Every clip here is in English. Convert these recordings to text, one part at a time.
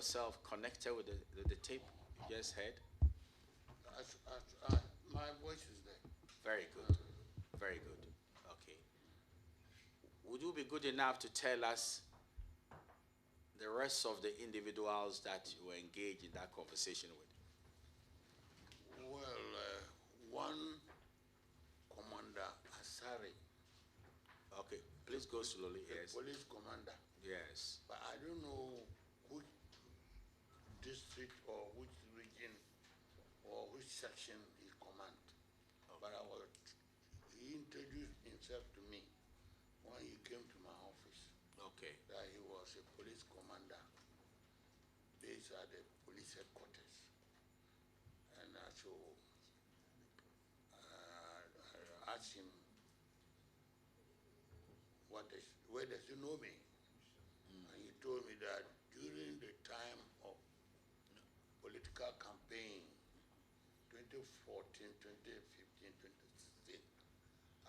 yourself connected with the tape you just heard? My voice is there. Very good. Very good. Okay. Would you be good enough to tell us the rest of the individuals that you were engaged in that conversation with? Well, one Commander Asari. Okay, please go slowly, yes. Police commander. Yes. But I don't know which district or which region or which section he command. Okay. But he introduced himself to me when he came to my office. Okay. That he was a police commander based at the police headquarters. And so I asked him, where does he know me? And he told me that during the time of political campaign, 2014, 2015, 2016,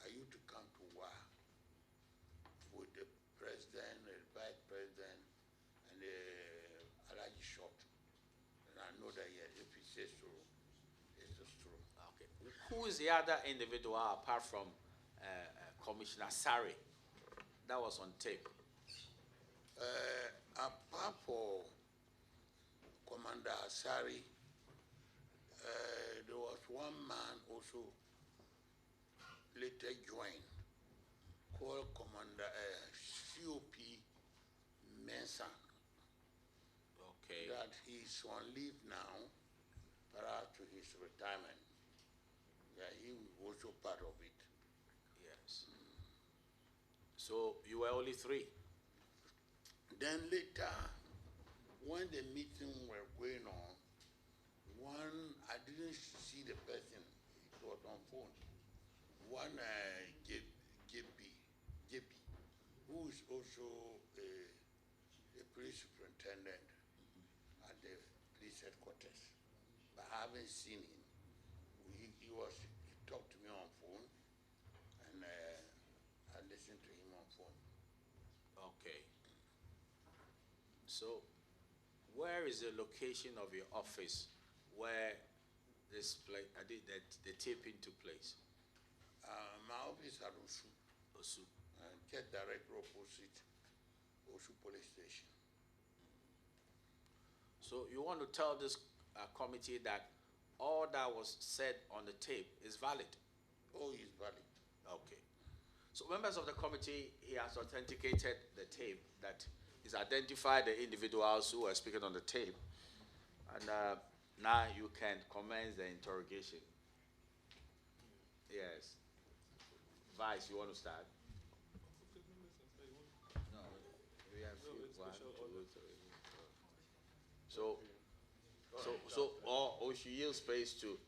I used to come to WA with the president, the vice president, and the Alaji Short. And I know that yes, if he says so, it's just true. Okay. Who is the other individual apart from Commissioner Sari that was on tape? Apart from Commander Asari, there was one man also later joined called Commander COP Mensa. Okay. That he's on leave now prior to his retirement. Yeah, he was also part of it. Yes. So you were only three? Then later, when the meeting were going on, I didn't see the person, it was on phone. One JP, who is also a police superintendent at the police headquarters. But I haven't seen him. He talked to me on phone, and I listened to him on phone. Okay. So, where is the location of your office where this the taping took place? My office at Osu. Osu. Just direct opposite Osu police station. So you want to tell this committee that all that was said on the tape is valid? Oh, it's valid. Okay. So members of the committee, he has authenticated the tape, that he's identified the individuals who were speaking on the tape. And now you can commence the interrogation. Yes. Vice, you want to start? No, we have one, two, three. Or she yield space to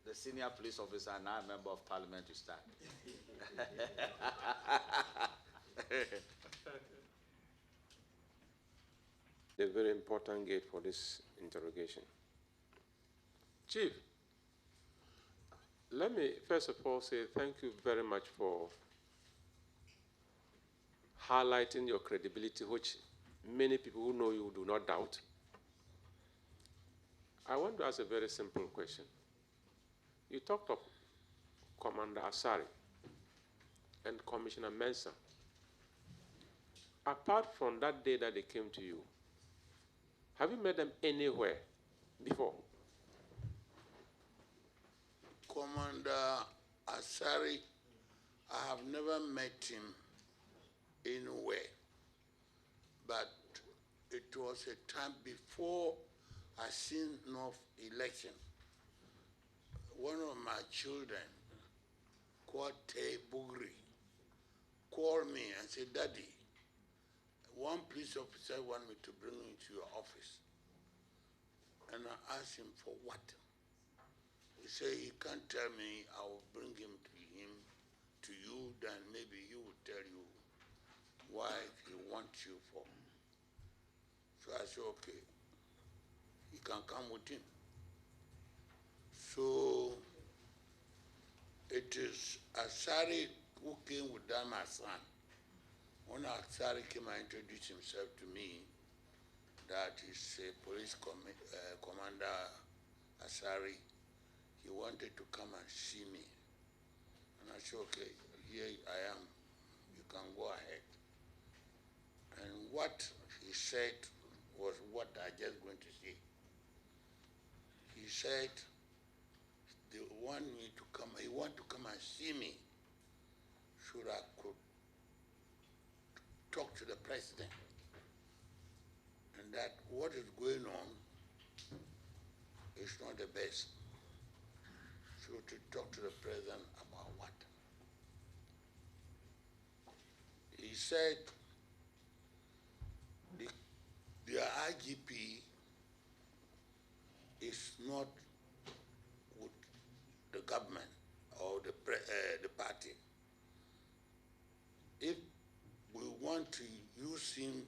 the senior police officer and now member of parliament to start. A very important gate for this interrogation. Chief, let me first of all say thank you very much for highlighting your credibility, which many people who know you do not doubt. I want to ask a very simple question. You talked of Commander Asari and Commissioner Mensah. Apart from that day that they came to you, have you met them anywhere before? Commander Asari, I have never met him anywhere, but it was a time before I seen North election. One of my children, called Bugri, called me and said, "Daddy, one police officer want me to bring you to your office." And I asked him for what? He said he can't tell me. I will bring him to you, then maybe he will tell you why he wants you for. So I said, okay, he can come with him. So it is Asari who came with that my son when Asari came and introduced himself to me, that is police commander Asari, he wanted to come and see me. And I said, okay, here I am, you can go ahead. And what he said was what I just going to say. He said, they want me to come, he want to come and see me so that I could talk to the president. And that what is going on is not the best. So to talk to the president about what? He said the IGP is not with the government or the party. If we want to use him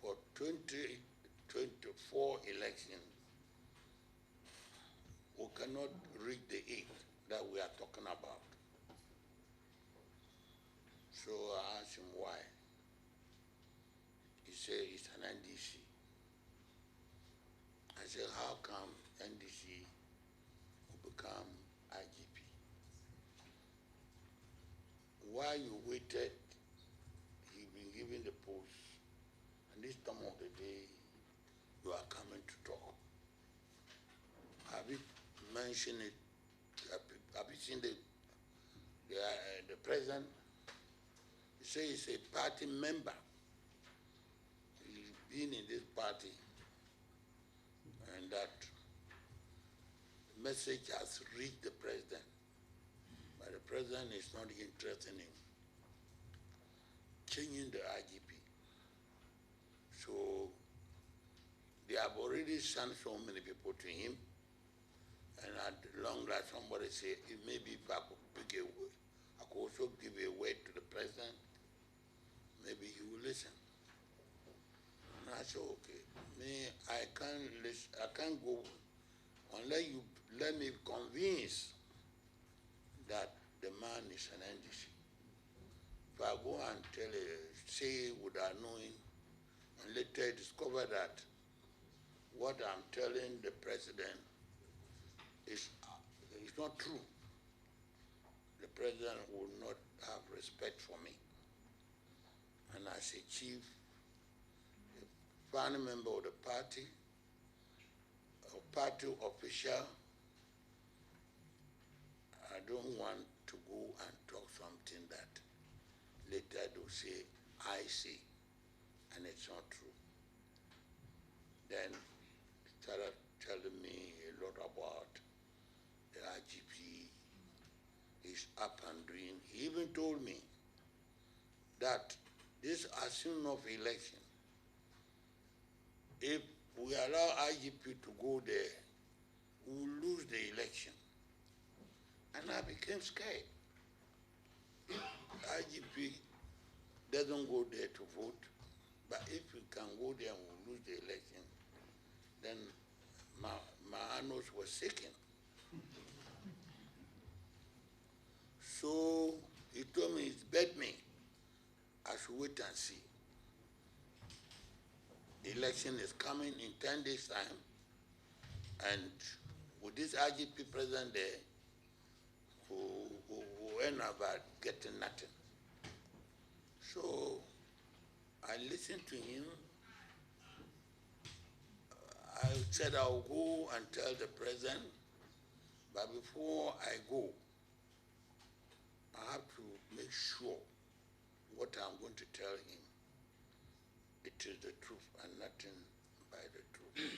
for 2024 election, we cannot reach the 8 that we are talking about. So I asked him why. He said it's an NDC. I said, how come NDC will become IGP? While you waited, he's been given the post, and this time of the day, you are coming to talk. Have you mentioned it? Have you seen the president? He says he's a party member. He's been in this party, and that message has reached the president, but the president is not interested in changing the IGP. So they have already sent so many people to him, and at long last somebody said, maybe if I could pick a word, I could also give a word to the president, maybe he will listen. And I said, okay, me, I can't listen, I can't go unless you let me convince that the man is an NDC. If I go and say without knowing, and later discover that what I'm telling the president is not true, the president will not have respect for me. And as a chief, a family member of the party, a party official, I don't want to go and talk something that later they'll say, I say, and it's not true. Then started telling me a lot about the IGP is up and doing. He even told me that this assumption of election, if we allow IGP to go there, we will lose the election. And I became scared. If IGP doesn't go there to vote, but if we can go there and we lose the election, then my annos were shaking. So he told me, he bet me, I should wait and see. The election is coming in 10 days' time, and with this IGP president there, who end up getting nothing. So I listened to him. I said I'll go and tell the president, but before I go, I have to make sure what I'm going to tell him, it is the truth and nothing by the truth.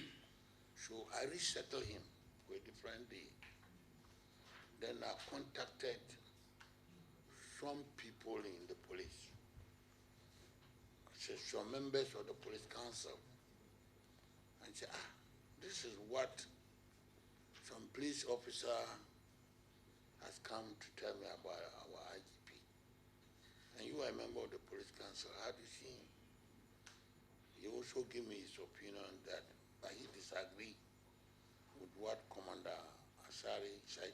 So I resettled him for a different day. Then I contacted some people in the police. I said, some members of the police council. And said, this is what some police officer has come to tell me about our IGP. And you are a member of the police council, how do you see him? He also gave me his opinion that, but he disagreed with what Commander Asari said.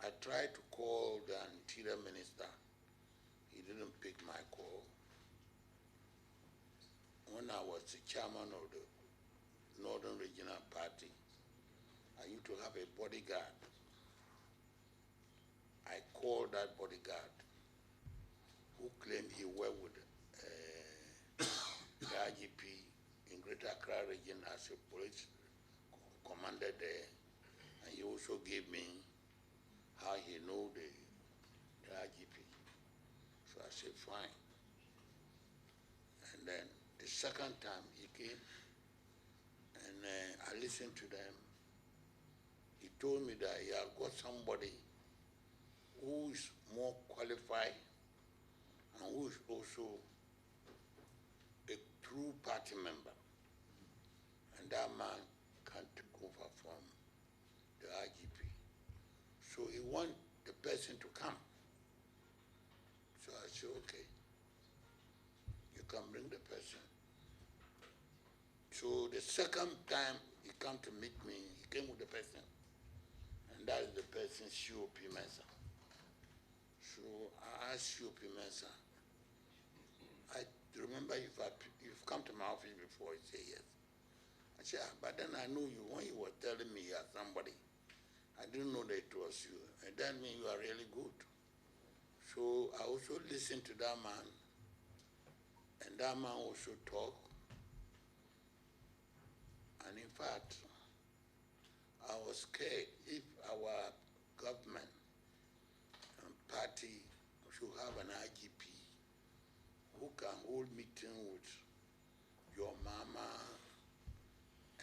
I tried to call the Interior Minister. He didn't pick my call. When I was the chairman of the Northern Regional Party, I used to have a bodyguard. I called that bodyguard who claimed he worked with the IGP in Greater Accra region as a police commander there, and he also gave me how he knew the IGP. So I said, fine. And then the second time he came, and I listened to them. He told me that he had got somebody who is more qualified and who is also a true party member. And that man can take over from the IGP. So he wants the person to come. So I said, okay, you can bring the person. So the second time he came to meet me, he came with the person. And that is the person, COP Mensah. So I asked COP Mensah, I remember you've come to my office before. He said yes. I said, but then I knew you when you were telling me you are somebody. I didn't know that it was you. And that means you are really good. So I also listened to that man, and that man also talked. And in fact, I was scared if our government and party should have an IGP who can hold meeting with your mama,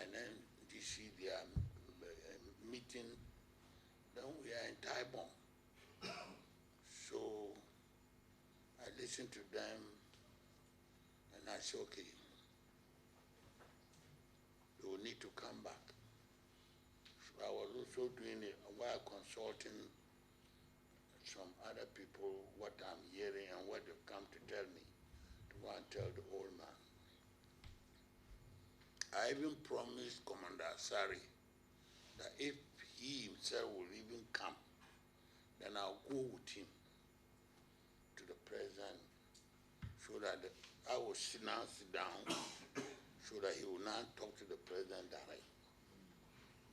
and then you see their meeting, then we are in Taibon. So I listened to them, and I said, okay, they will need to come back. So I was also doing it while consulting some other people what I'm hearing and what they've come to tell me, to go and tell the old man. I even promised Commander Asari that if he himself will even come, then I'll go with him to the president so that I will sit down so that he will now talk to the president directly.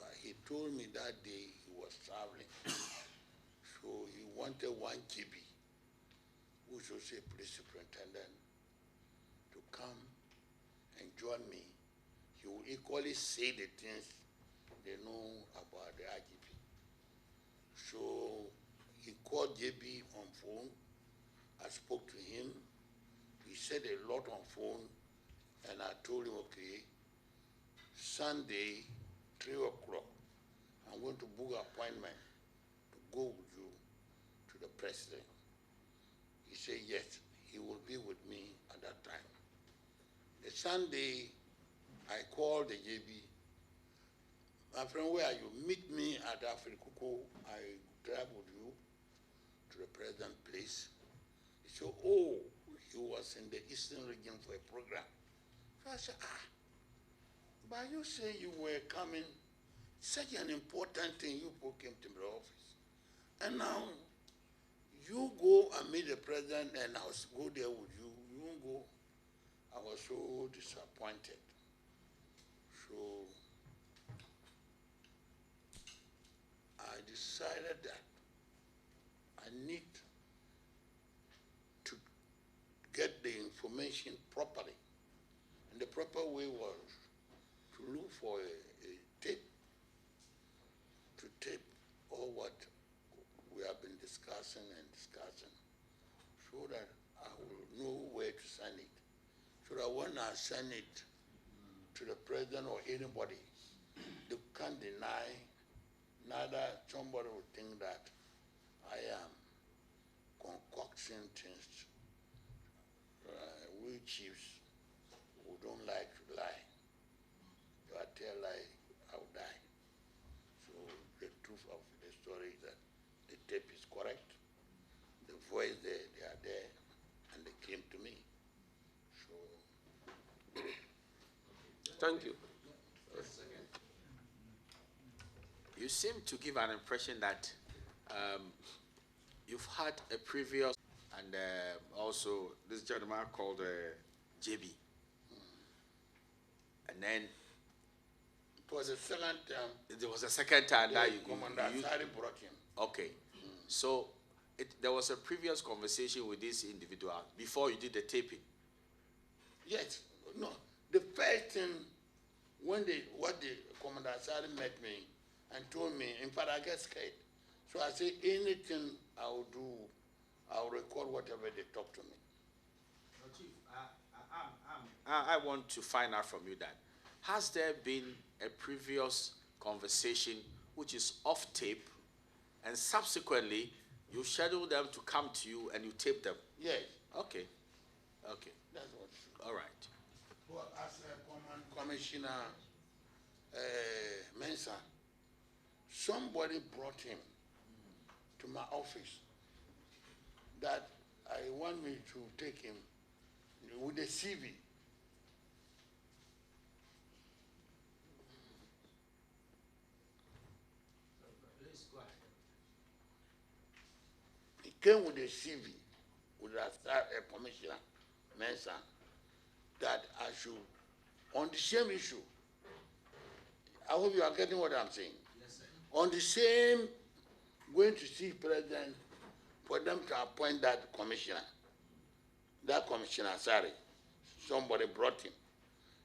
But he told me that day he was traveling, so he wanted one GB, who is also a police superintendent, to come and join me. He will equally say the things they know about the IGP. So he called JB on phone. I spoke to him. He said a lot on phone, and I told him, okay, Sunday, 3 o'clock, I'm going to book an appointment to go with you to the president. He said yes, he will be with me at that time. The Sunday, I called the JB. My friend, where are you? Meet me at Afrikuku. I drive with you to the president place. He said, oh, he was in the Eastern region for a program. So I said, but you say you were coming, such an important thing, you people came to my office. And now, you go and meet the president and I'll go there with you. You won't go. I was so disappointed. So I decided that I need to get the information properly. And the proper way was to look for a tape, to tape all what we have been discussing, so that I will know where to send it. So that when I send it to the president or anybody, they can't deny, neither somebody will think that I am concocting things. We chiefs who don't like to lie, if I tell lie, I'll die. So the truth of the story is that the tape is correct, the voice they are there, and they came to me. So thank you. You seem to give an impression that you've had a previous, and also this gentleman called JB. And then it was the second time. It was the second time that Commander Asari brought him. Okay. So there was a previous conversation with this individual before you did the taping. Yes. No. The first thing when the Commander Asari met me and told me, in fact, I get scared. So I say, anything I will do, I will record whatever they talk to me. No, Chief, I want to find out from you that, has there been a previous conversation which is off tape, and subsequently you schedule them to come to you and you tape them? Yes. Okay. Okay. That's what. All right. Well, as Commissioner Mensah, somebody brought him to my office that I want me to take him with a CV. Please go ahead. He came with a CV with a Commissioner Mensah that I should, on the same issue, I hope you are getting what I'm saying. Yes, sir. On the same, going to see President for them to appoint that commissioner Asari. Somebody brought him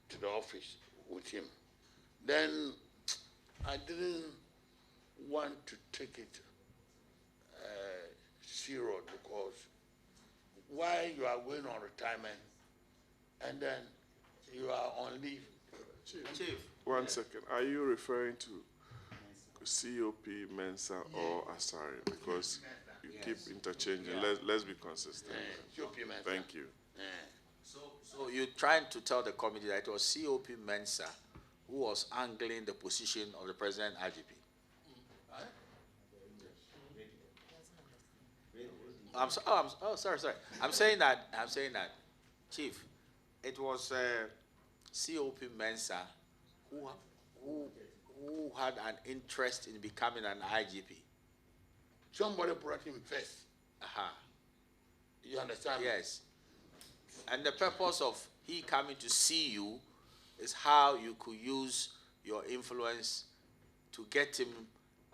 to the office with him. Then I didn't want to take it serious, because while you are going on retirement and then you are on leave. Chief. One second. Are you referring to COP, Mensah, or Asari? Because you keep interchanging. Let's be consistent. COP Mensah. Thank you. So you're trying to tell the committee that it was COP Mensah who was angling the position of the President IGP? Sorry. I'm saying that, Chief, it was COP Mensah who had an interest in becoming an IGP. Somebody brought him first. You understand? Yes. And the purpose of he coming to see you is how you could use your influence to get him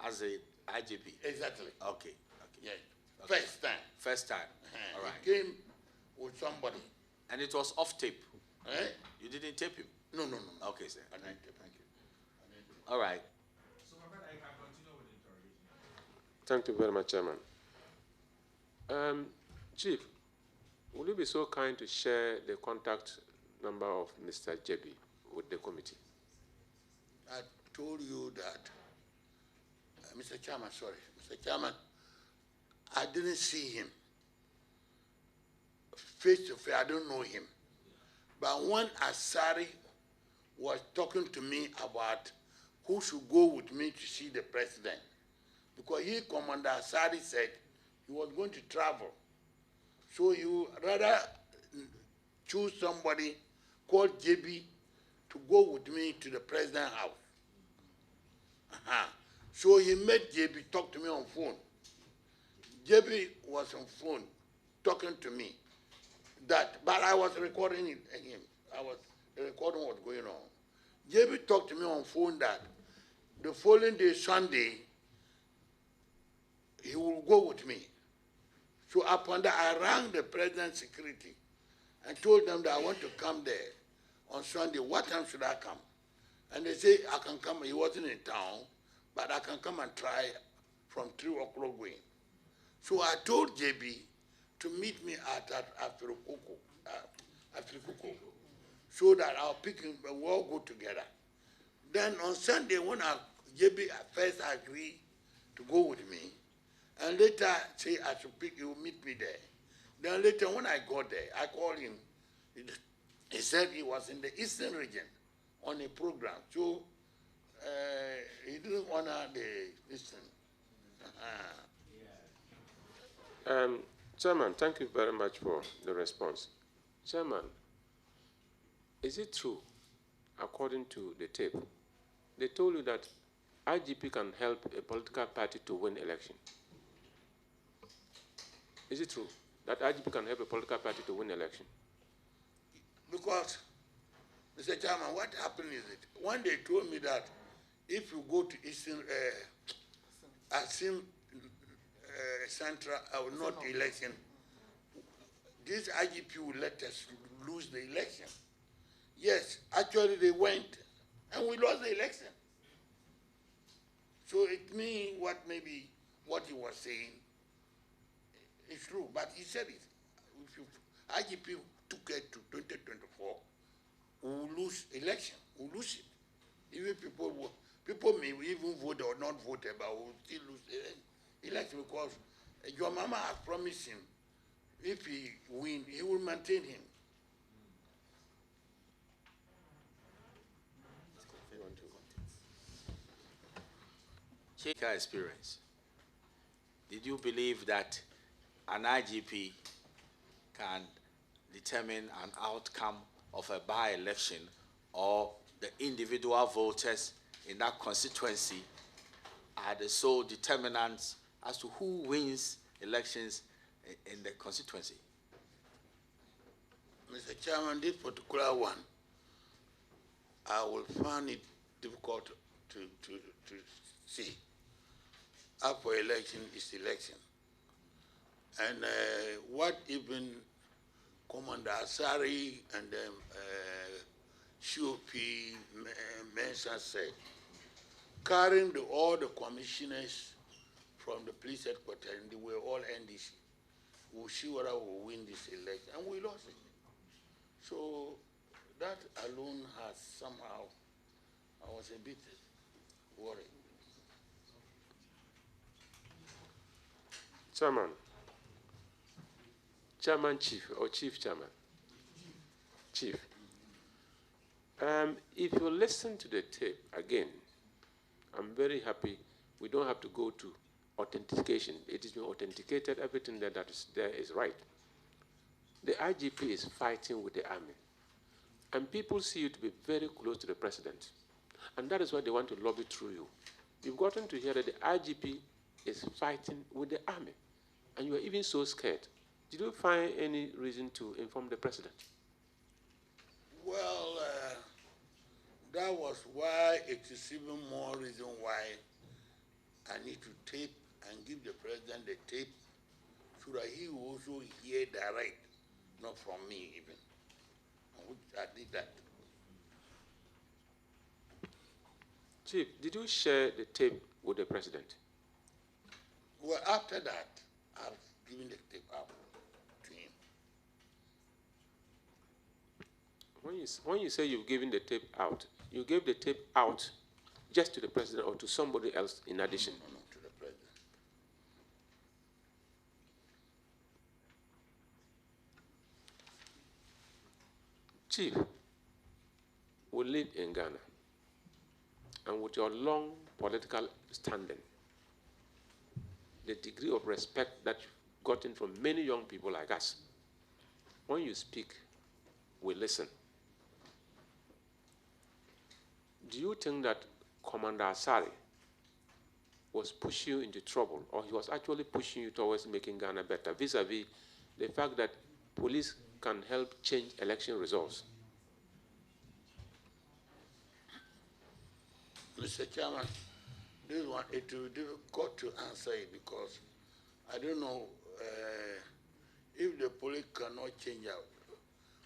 as a IGP. Exactly. Okay. Yes. Okay. First time. All right. He came with somebody. And it was off tape. Eh? You didn't tape him? No. Okay, sir. I didn't tape. Thank you. All right. So, my brother, I can continue with the interrogation. Thank you very much, Chairman. Chief, will you be so kind to share the contact number of Mr. Jebi with the committee? I told you that, Mr. Chairman, I didn't see him face to face. I don't know him. But when Asari was talking to me about who should go with me to see the president, because Commander Asari said he was going to travel. So you rather choose somebody called JB to go with me to the president's house. So he made JB talk to me on phone. JB was on phone talking to me. But I was recording him. The recording was going on. JB talked to me on phone that the following day, Sunday, he will go with me. So upon that, I rang the president's security and told them that I want to come there on Sunday. What time should I come? And they say, I can come. He wasn't in town, but I can come and try from 3 o'clock going. So I told JB to meet me at Afrikoko, so that I'll pick him and we'll all go together. Then on Sunday, when JB first agreed to go with me, and later say I should pick, he will meet me there. Then later when I got there, I called him. He said he was in the Eastern region on a program. So he didn't honor the Eastern. Chairman, thank you very much for the response. Chairman, is it true, according to the tape, they told you that IGP can help a political party to win election? Is it true? that IGP can help a political party to win election? Because, Mr. Chairman, what happened is it, when they told me that if you go to Eastern, Central, not election, this IGP will let us lose the election. Yes, actually they went, and we lost the election. So it means what he was saying is true, but he said it. If IGP took it to 2024, we will lose election, we will lose it. Even people may even vote or not vote, but we will still lose the election because your mama has promised him if he wins, he will maintain him. Check our experience. Did you believe that an IGP can determine an outcome of a by-election or the individual voters in that constituency are the sole determinants as to who wins elections in the constituency? Mr. Chairman, this particular one, I will find it difficult to see. After election is election. And what even Commander Asari and COP Mensah said, carrying all the commissioners from the police headquarters, and they were all NDC, we'll see whether we'll win this election, and we lost it. So that alone has somehow, I was a bit worried. Chairman Chief, or Chief Chairman? Chief. If you listen to the tape again, I'm very happy we don't have to go to authentication. It has been authenticated, everything that is there is right. The IGP is fighting with the army. And people see you to be very close to the president. And that is why they want to lobby through you. You've gotten to hear that the IGP is fighting with the army. And you are even so scared. Did you find any reason to inform the president? Well, that was why it is even more reason why I need to tape and give the president the tape so that he will also hear direct, not from me even. I did that. Chief, did you share the tape with the president? Well, after that, I've given the tape out to him. When you say you've given the tape out, you gave the tape out just to the president or to somebody else in addition? No, to the president. Chief, we live in Ghana, and with your long political standing, the degree of respect that you've gotten from many young people like us, when you speak, we listen. Do you think that Commander Asari was pushing you into trouble, or he was actually pushing you towards making Ghana better, vis-a-vis the fact that police can help change election results? Mr. Chairman, this one, it will be difficult to answer it because I don't know if the police cannot change out.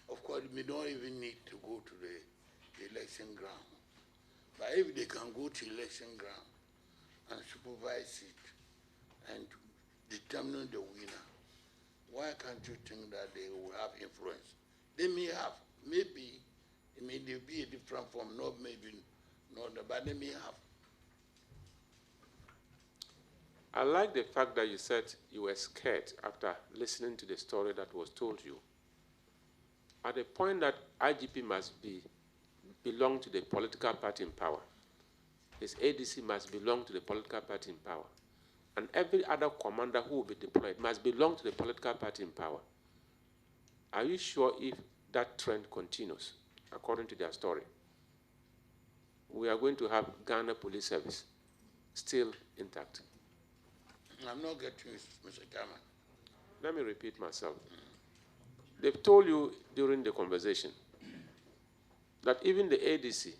Of course, we don't even need to go to the election ground. But if they can go to election ground and supervise it and determine the winner, why can't you think that they will have influence? They may have, maybe, it may be a different form, not maybe, not, but they may have. I like the fact that you said you were scared after listening to the story that was told you. At the point that IGP must belong to the political party in power, his ADC must belong to the political party in power, and every other commander who will be deployed must belong to the political party in power. Are you sure if that trend continues, according to their story, we are going to have Ghana Police Service still intact? I'm not getting you, Mr. Chairman. Let me repeat myself. They've told you during the conversation that even the ADC,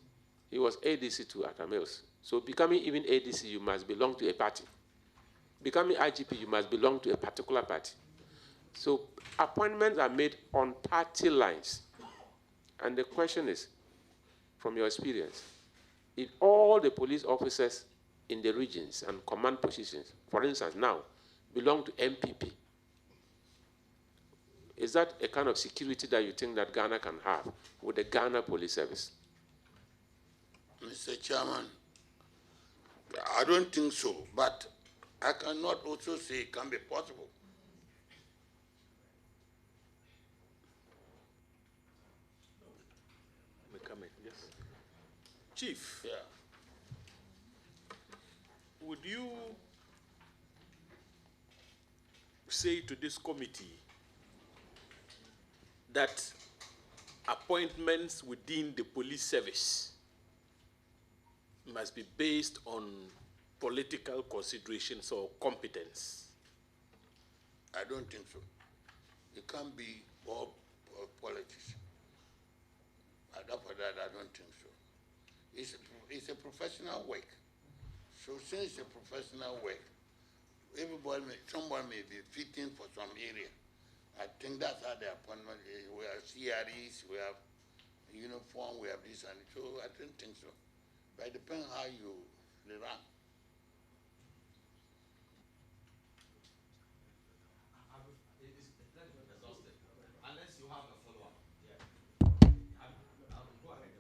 he was ADC to Atta Mills. So becoming even ADC, you must belong to a party. Becoming IGP, you must belong to a particular party. So appointments are made on party lines. And the question is, from your experience, if all the police officers in the regions and command positions, for instance, now, belong to MPP, is that a kind of security that you think that Ghana can have with the Ghana Police Service? Mr. Chairman, I don't think so, but I cannot also say it can be possible. Yes. Chief, Yeah. would you say to this committee that appointments within the police service must be based on political considerations or competence? I don't think so. It can't be all politics. For that, I don't think so. It's a professional work. So since it's a professional work, someone may be fitting for some area. I think that's how the appointment is. We have CREs, we have uniform, we have this and so I don't think so. But it depends how you run. Unless you have a follow-up. Yeah. Go ahead.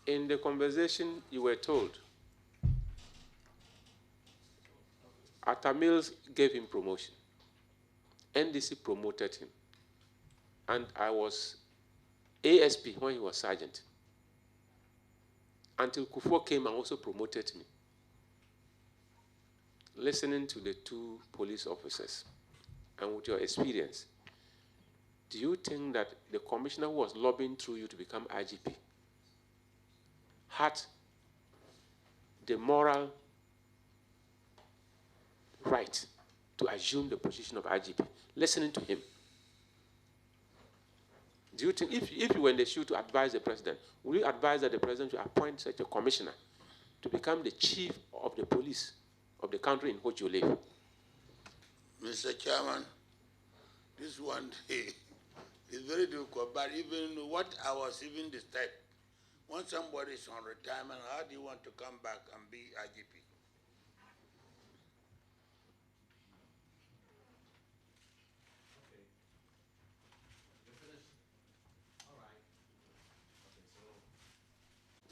In the conversation, you were told Atta Mills gave him promotion. NDC promoted him. And I was ASP when he was sergeant. Until Kufuor came and also promoted me. Listening to the two police officers and with your experience, do you think that the commissioner who was lobbying through you to become IGP had the moral right to assume the position of IGP, listening to him? Do you think, if you were in the shoe to advise the president, would you advise that the president should appoint such a commissioner to become the chief of the police of the country in which you live? Mr. Chairman, this one is very difficult, but even what I was even disturbed, when somebody is on retirement, how do you want to come back and be IGP?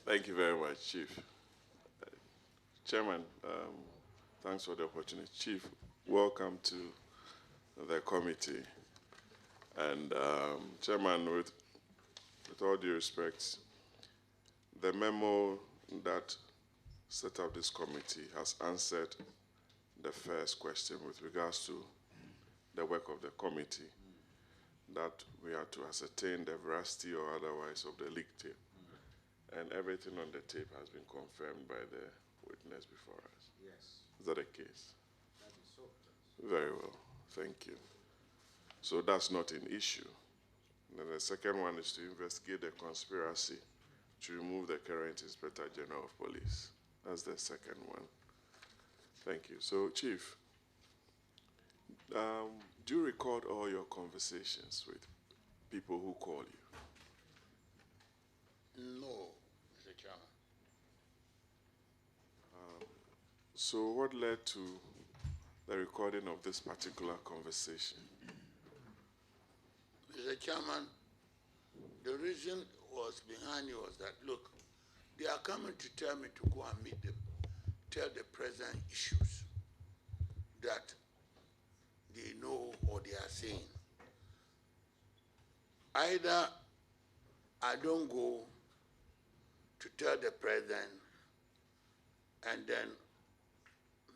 Thank you very much, Chief. Chairman, thanks for the opportunity. Chief, welcome to the committee. And Chairman, with all due respect, the memo that set up this committee has answered the first question with regards to the work of the committee, that we are to ascertain the veracity or otherwise of the leak tape. And everything on the tape has been confirmed by the witness before us. Yes. Is that the case? That is so. Very well. Thank you. So that's not an issue. Then the second one is to investigate the conspiracy to remove the current Inspector General of Police. That's the second one. Thank you. So, Chief, do you record all your conversations with people who call you? No, Mr. Chairman. So what led to the recording of this particular conversation? Mr. Chairman, the reason was behind it was that, look, they are coming to tell me to go and meet them, tell the president issues that they know or they are saying. Either I don't go to tell the president, and then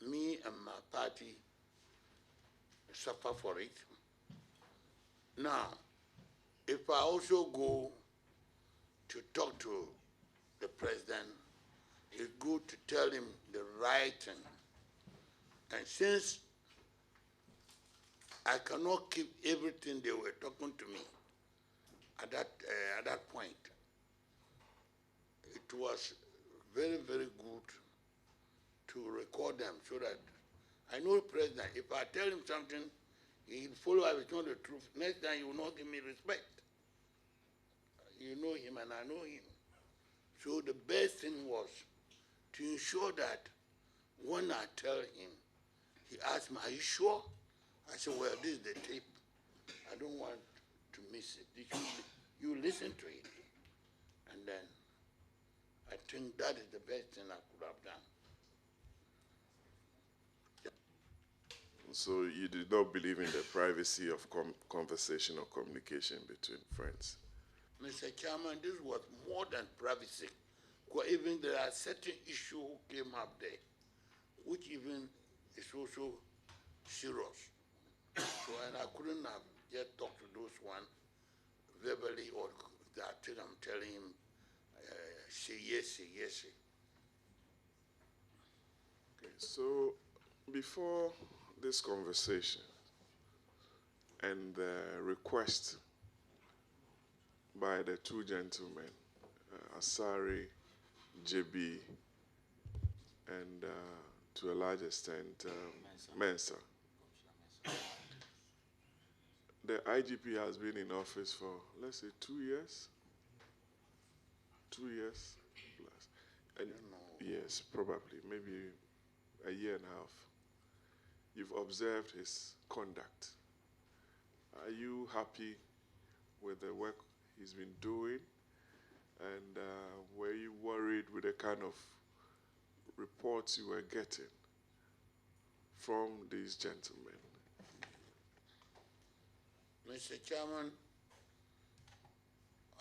me and my party suffer for it. Now, if I also go to talk to the president, it's good to tell him the right thing. And since I cannot keep everything they were talking to me at that point. It was very, very good to record them so that I know the president, if I tell him something, he'll follow up, it's not the truth. Next time, he will not give me respect. You know him and I know him. So the best thing was to ensure that when I tell him, he asked me, are you sure? I said, well, this is the tape. I don't want to miss it. You listen to it. And then I think that is the best thing I could have done. So you did not believe in the privacy of conversation or communication between friends? Mr. Chairman, this was more than privacy. Because even there are certain issues who came up there, which even is also serious. So, and I couldn't have yet talked to those one verbally or that thing I'm telling him, say yes, say yes. Say. Okay, so before this conversation and the request by the two gentlemen, Asari, JB, and to a large extent, Mensa. The IGP has been in office for, let's say, 2 years? 2 years plus. And yes, probably, maybe a year and a half. You've observed his conduct. Are you happy with the work he's been doing? And were you worried with the kind of reports you were getting from these gentlemen? Mr. Chairman,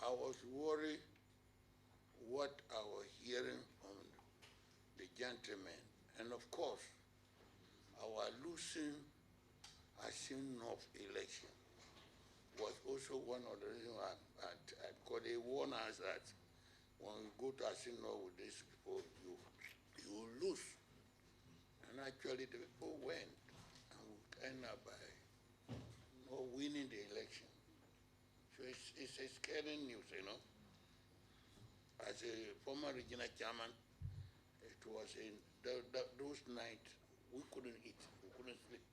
I was worried what I was hearing from the gentlemen. And of course, our losing North election was also one of the reasons because they warned us that when we go to North with these people, you will lose. And actually, the people went, and we ended up by not winning the election. So it's a scary news, you know. As a former regional chairman, it was in those nights we couldn't eat, we couldn't sleep.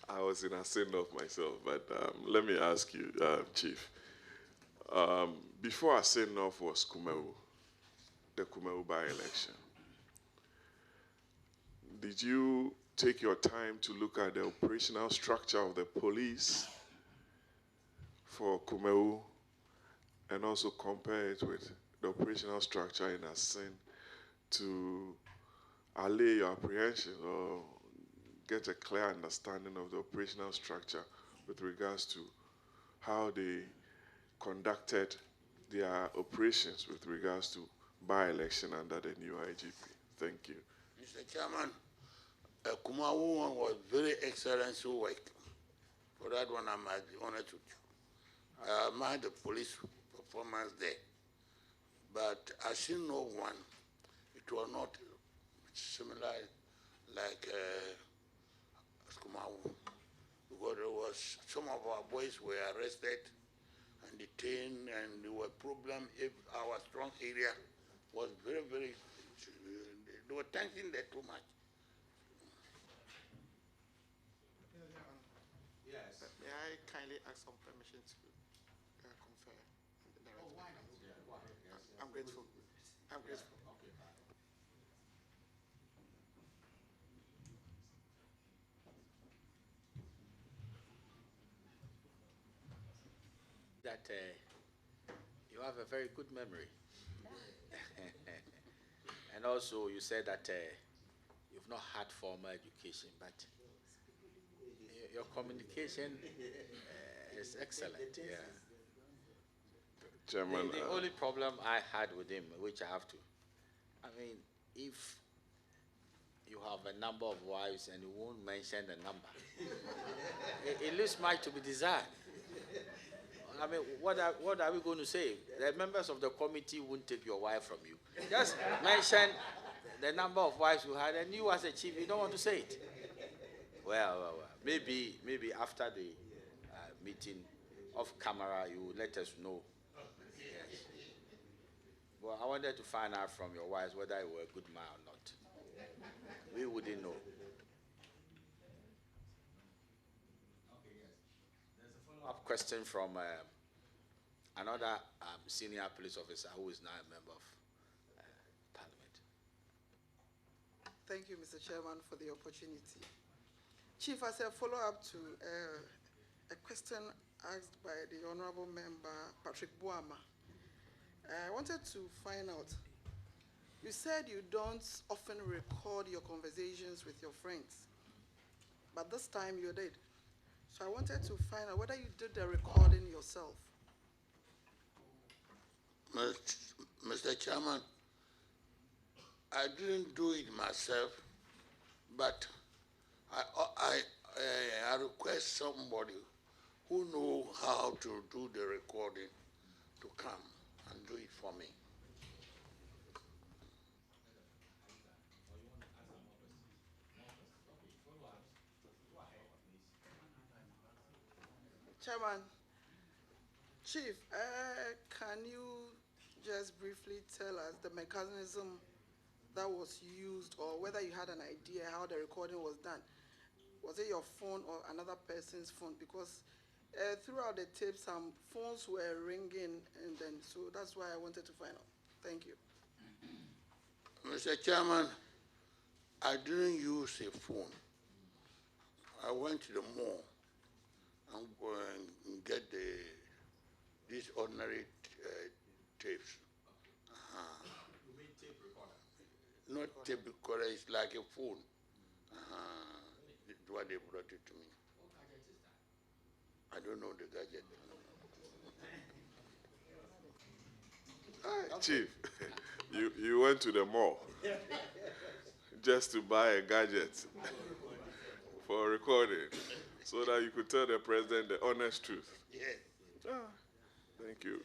I was in Asindov myself, but let me ask you, Chief. Before Asindov was Nkommo, the Nkommo by-election, did you take your time to look at the operational structure of the police for Nkommo and also compare it with the operational structure in Asin to allay your apprehension or get a clear understanding of the operational structure with regards to how they conducted their operations with regards to by-election under the new IGP? Thank you. Mr. Chairman, Nkommo Wo was very excellent work. For that one, I must be honest with you. I admire the police performance there. But I see no one. It was not similar like Nkommo Wo, because there was some of our boys were arrested and detained, and there were problems. If our strong area was very, very, they were tension there too much. Yes. May I kindly ask some permission to confer? Oh, why not? Yeah, go ahead. Yes. I'm grateful. I'm grateful. Okay. That you have a very good memory. And also you said that you've not had formal education, but your communication is excellent. Yeah. Chairman, the only problem I had with him, which I have to, I mean, if you have a number of wives and you won't mention the number, it leaves much to be desired. I mean, what are we going to say? The members of the committee won't take your wife from you. Just mention the number of wives you had, and you as a chief, you don't want to say it. Well. Maybe after the meeting off camera, you will let us know. Yes. Well, I wanted to find out from your wives whether you were a good man or not. We wouldn't know. Okay, yes. There's a Follow-up question from another senior police officer who is now a member of Parliament. Thank you, Mr. Chairman, for the opportunity. Chief, as a follow-up to a question asked by the Honorable Member Patrick Boama, I wanted to find out, you said you don't often record your conversations with your friends, but this time you did. So I wanted to find out whether you did the recording yourself. Mr. Chairman, I didn't do it myself, but I request somebody who knows how to do the recording to come and do it for me. Chairman, Chief, can you just briefly tell us the mechanism that was used, or whether you had an idea how the recording was done? Was it your phone or another person's phone? Because throughout the tape, some phones were ringing, and then so that's why I wanted to find out. Thank you. Mr. Chairman, I didn't use a phone. I went to the mall and go and get these ordinary tapes. You mean tape recorder? Not tape recorder, it's like a phone. That's why they brought it to me. What gadget is that? I don't know the gadget. Chief, you went to the mall just to buy a gadget for recording so that you could tell the president the honest truth. Yes. Thank you.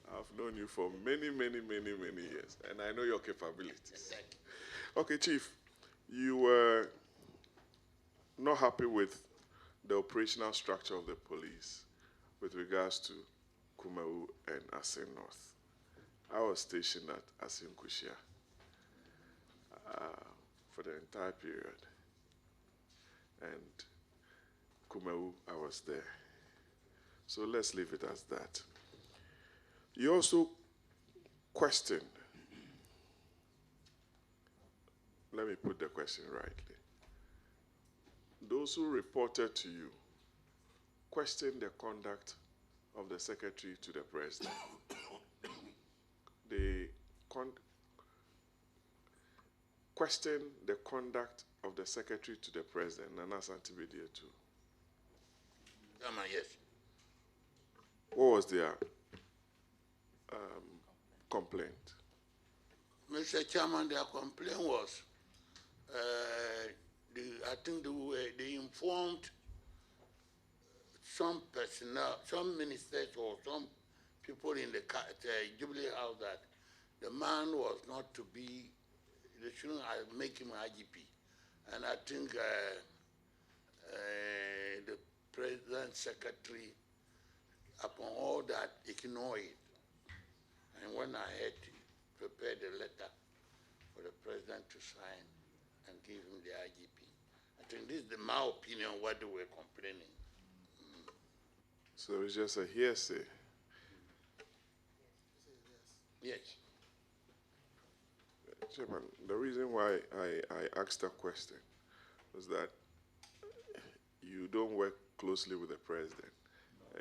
I've known you for many years, and I know your capabilities. Okay, Chief, you were not happy with the operational structure of the police with regards to Nkommo and Asin North. I was stationed at Asin Kushia for the entire period, and Nkommo, I was there. So let's leave it as that. You also questioned, let me put the question rightly. Those who reported to you questioned the conduct of the secretary to the president. They questioned the conduct of the secretary to the president, Nana Santibidia too. Yes. What was their complaint? Mr. Chairman, their complaint was, I think they informed some personnel, some ministers or some people in the Jubilee House that the man was not to be, they shouldn't make him IGP. And I think the President Secretary, upon all that, ignored it. And when I had prepared a letter for the President to sign and give him the IGP, I think this is my opinion what they were complaining. So it's just a hearsay. Yes. Chairman, the reason why I asked that question was that you don't work closely with the president.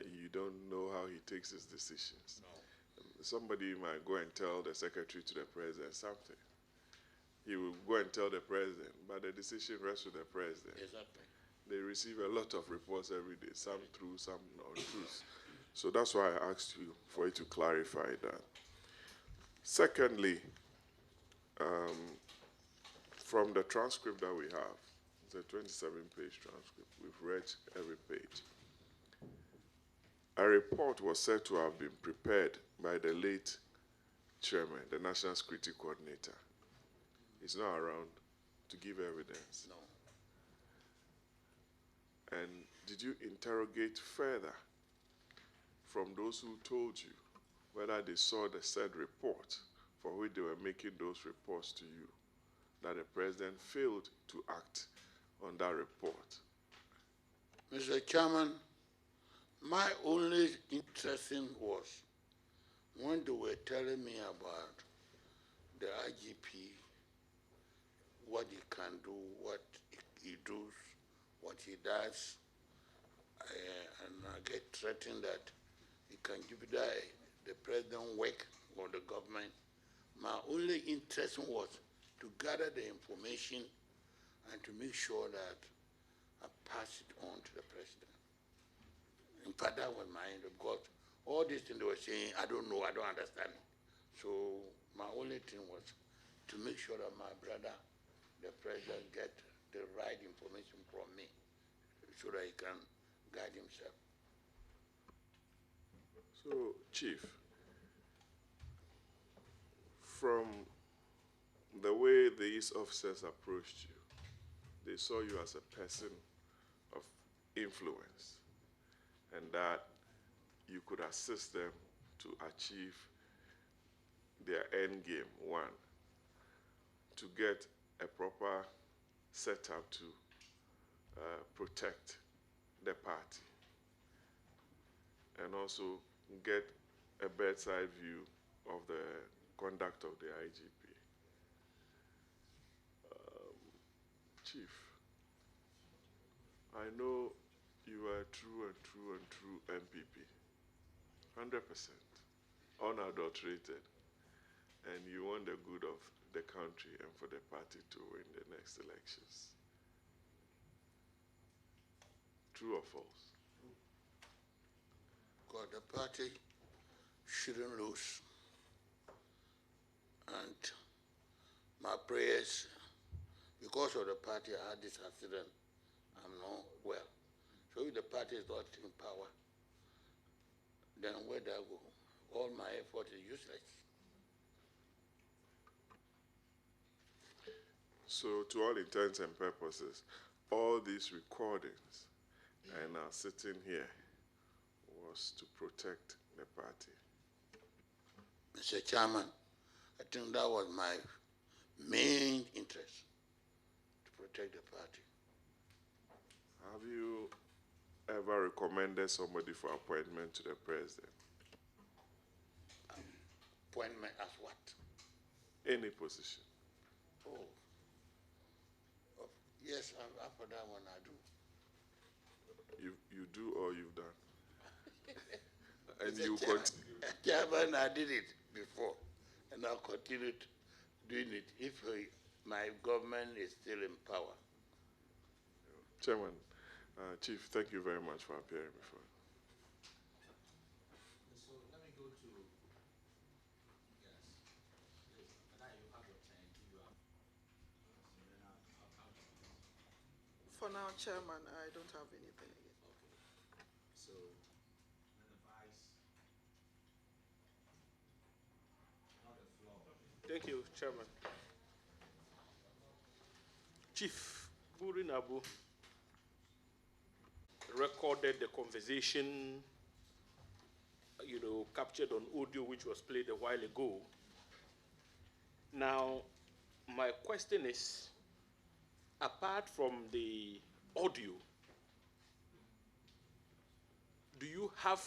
You don't know how he takes his decisions. No. Somebody might go and tell the secretary to the president something. He will go and tell the president, but the decision rests with the president. Exactly. They receive a lot of reports every day, some true, some untruth. So that's why I asked you for you to clarify that. Secondly, from the transcript that we have, it's a 27-page transcript. We've read every page. A report was said to have been prepared by the late chairman, the National Security Coordinator. He's not around to give evidence. No. And did you interrogate further from those who told you whether they saw the said report for which they were making those reports to you, that the president failed to act on that report? Mr. Chairman, my only interesting was when they were telling me about the IGP, what he can do, what he does, what he does, and I get threatened that he can give the president work or the government. My only interest was to gather the information and to make sure that I pass it on to the president. In fact, that was my end, because all these things they were saying, I don't know, I don't understand it. So my only thing was to make sure that my brother, the president, get the right information from me so that he can guide himself. So, Chief, from the way these officers approached you, they saw you as a person of influence and that you could assist them to achieve their end game. One, to get a proper setup to protect the party, and also get a bedside view of the conduct of the IGP. Chief, I know you are true and true and true MPP, 100%, unadulterated, and you want the good of the country and for the party to win the next elections. True or false? God, the party shouldn't lose. And my prayers, because of the party, I had this accident. I'm not well. So if the party is not in power, then where do I go? All my effort is useless. So to all intents and purposes, all these recordings and our sitting here was to protect the party. Mr. Chairman, I think that was my main interest, to protect the party. Have you ever recommended somebody for appointment to the president? Appointment as what? Any position. Oh. Yes, after that one I do. You do or you've done? And Mr. you continue. Chairman, I did it before, and I'll continue doing it if my government is still in power. Chairman, Chief, thank you very much for appearing before. So let me go to, yes, please. Now you have your turn. You have. For now, Chairman, I don't have anything again. Okay. So, then the vice. Now the floor. Thank you, Chairman. Chief Bugri Naabu recorded the conversation, captured on audio, which was played a while ago. Now, my question is, apart from the audio, do you have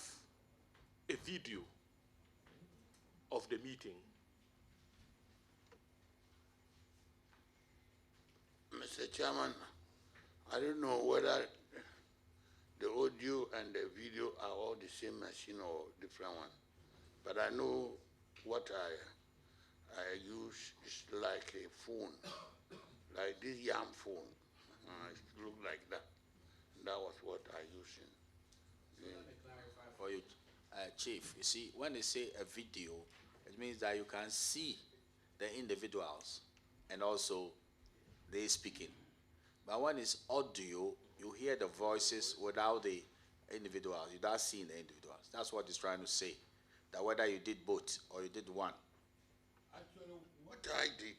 a video of the meeting? Mr. Chairman, I don't know whether the audio and the video are all the same machine or different one, but I know what I use is like a phone, like this YAM phone. It looked like that. That was what I used in. Let me clarify for you, Chief. You see, when they say a video, it means that you can see the individuals and also they speaking. But when it's audio, you hear the voices without the individuals. You don't see the individuals. That's what he's trying to say. That whether you did both or you did one. Actually, what I did,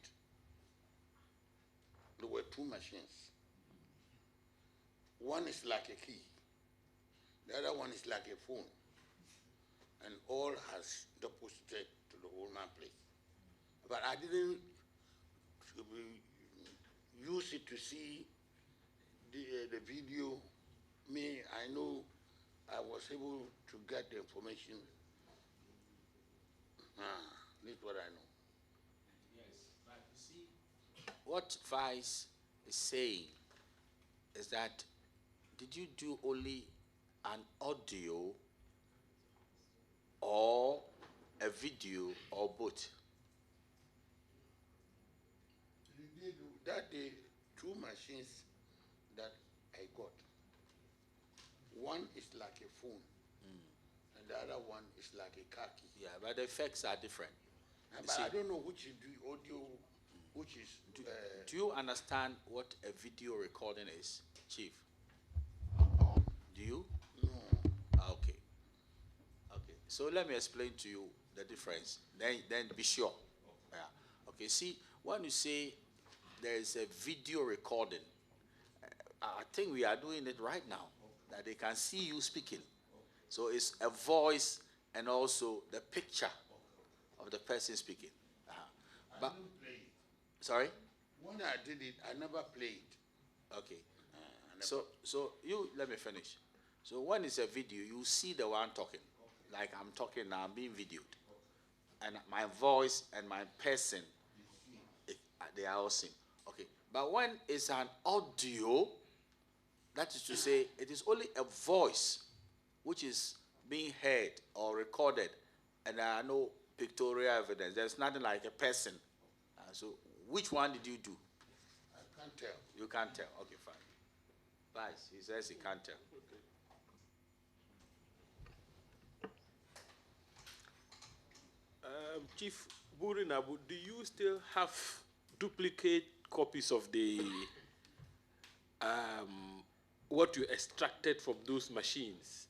there were two machines. One is like a key. The other one is like a phone. And all has deposited to the owner place. But I didn't use it to see the video. Me, I know I was able to get the information. This is what I know. Yes, but you see, what Vice is saying is that, did you do only an audio or a video or both? That day, two machines that I got. One is like a phone, and the other one is like a car key. Yeah, but the effects are different. But I don't know which is the audio, which is. Do you understand what a video recording is, Chief? Do you? No. Okay. Okay. So let me explain to you the difference. Then be sure. Yeah. Okay. See, when you say there is a video recording, I think we are doing it right now, that they can see you speaking. So it's a voice and also the picture of the person speaking. But I didn't play it. Sorry? When I did it, I never played. Okay. So you let me finish. So when it's a video, you see the one talking, like I'm talking now, I'm being videoed, and my voice and my person, they are all seen. Okay. But when it's an audio, that is to say, it is only a voice which is being heard or recorded, and there are no pictorial evidence. There's nothing like a person. So which one did you do? I can't tell. You can't tell. Okay, fine. Vice, he says he can't tell. Chief Bugri Naabu, do you still have duplicate copies of the what you extracted from those machines?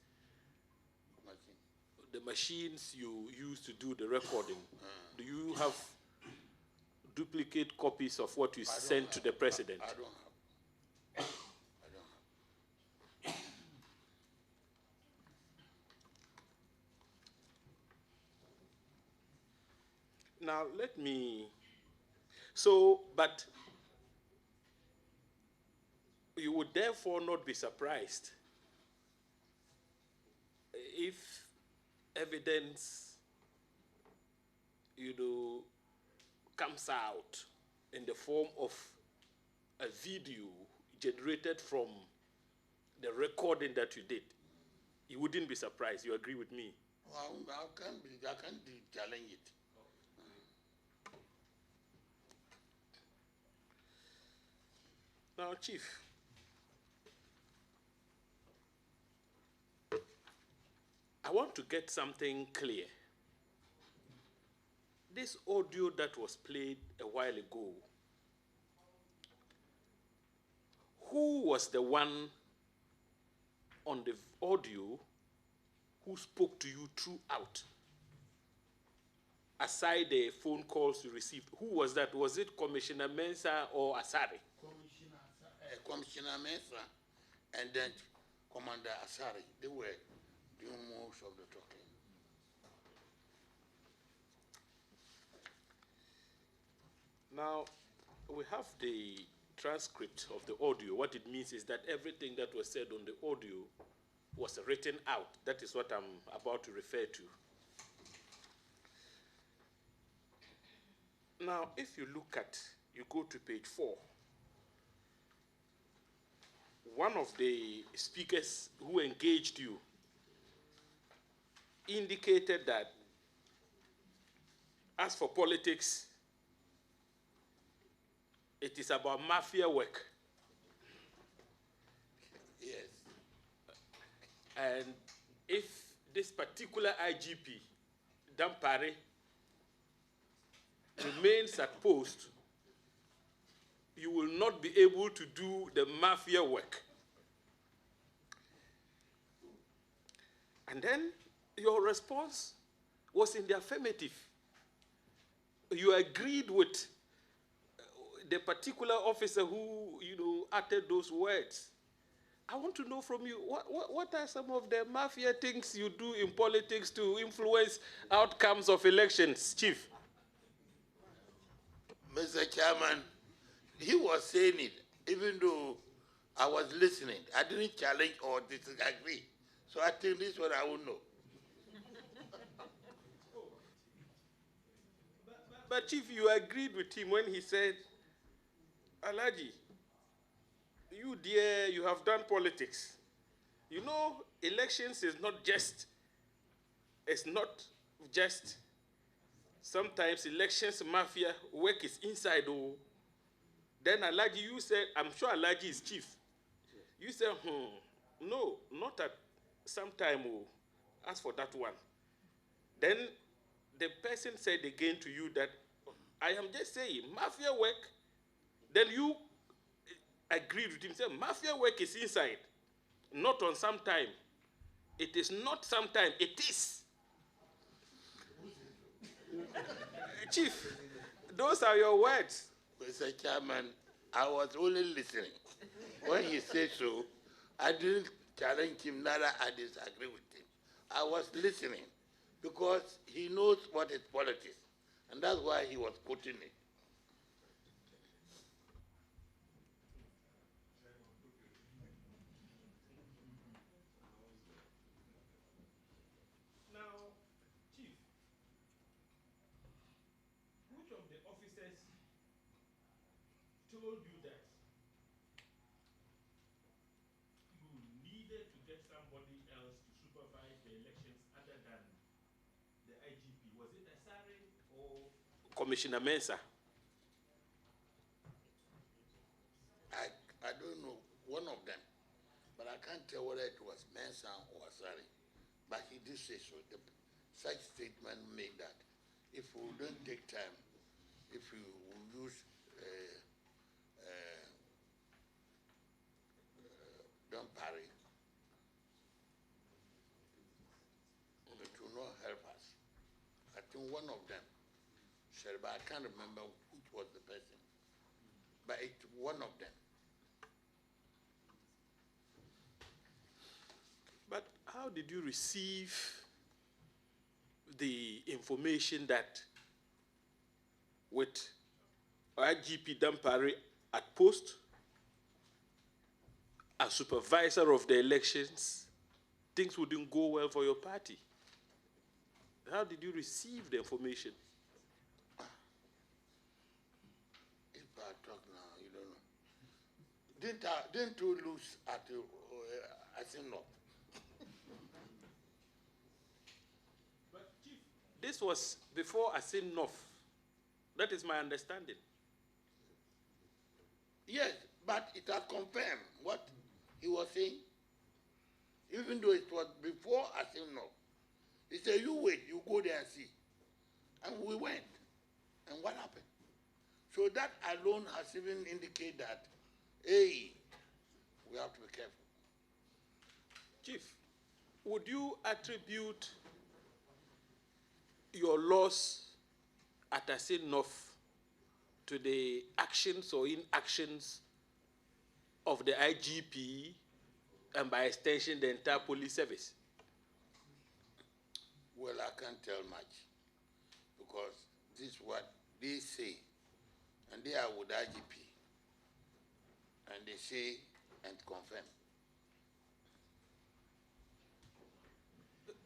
The machines you used to do the recording. Do you have duplicate copies of what you sent to the president? I don't have. I don't have. Now let me. So, but you would therefore not be surprised if evidence, comes out in the form of a video generated from the recording that you did. You wouldn't be surprised. You agree with me? Well, I can't challenge it. Now, Chief, I want to get something clear. This audio that was played a while ago, who was the one on the audio who spoke to you throughout? Aside the phone calls you received, who was that? Was it Commissioner Mensah or Asari? Commissioner Mensah and then Commander Asari. They were doing most of the talking. Now, we have the transcript of the audio. What it means is that everything that was said on the audio was written out. That is what I'm about to refer to. Now, if you look at, you go to page 4, one of the speakers who engaged you indicated that as for politics, it is about mafia work. Yes. And if this particular IGP, Dampare, remains at post, you will not be able to do the mafia work. And then your response was in the affirmative. You agreed with the particular officer who, uttered those words, I want to know from you, what are some of the mafia things you do in politics to influence outcomes of elections, Chief? Mr. Chairman, he was saying it, even though I was listening. I didn't challenge or disagree. So I think this one I will know. But Chief, you agreed with him when he said, Alaji, you dear, you have done politics. You know, elections is not just, it's not just, sometimes elections mafia work is inside. Oh. Then Alaji, you said, I'm sure Alaji is chief. You said, no, not at some time. Oh. As for that one. Then the person said again to you that, I am just saying, mafia work. Then you agreed with him, said, mafia work is inside, not on some time. It is not sometime, it is. Chief, those are your words. Mr. Chairman, I was only listening. When he said so, I didn't challenge him, neither I disagree with him. I was listening because he knows what is politics, and that's why he was putting it. Told you that you needed to get somebody else to supervise the elections other than the IGP. Was it Asare or Commissioner Mensah? I don't know, one of them, but I can't tell whether it was Mensah or Asare. But he did say so. Such statement made that if we don't take time, if we will use don't parry, it will not help us. I think one of them said, but I can't remember which was the person, but it's one of them. But how did you receive the information that with IGP Dampare at post, as supervisor of the elections, things wouldn't go well for your party? How did you receive the information? If I talk now, you don't know. Didn't you lose at Asinop? But Chief, this was before Asinop. That is my understanding. Yes, but it has confirmed what he was saying. Even though it was before Asinop. He said, you wait, you go there and see. And we went. And what happened? So that alone has even indicated that, hey, we have to be careful. Chief, would you attribute your loss at Asinop to the actions or inactions of the IGP and by extension the entire police service? Well, I can't tell much because this is what they say, and they are with IGP, and they say and confirm.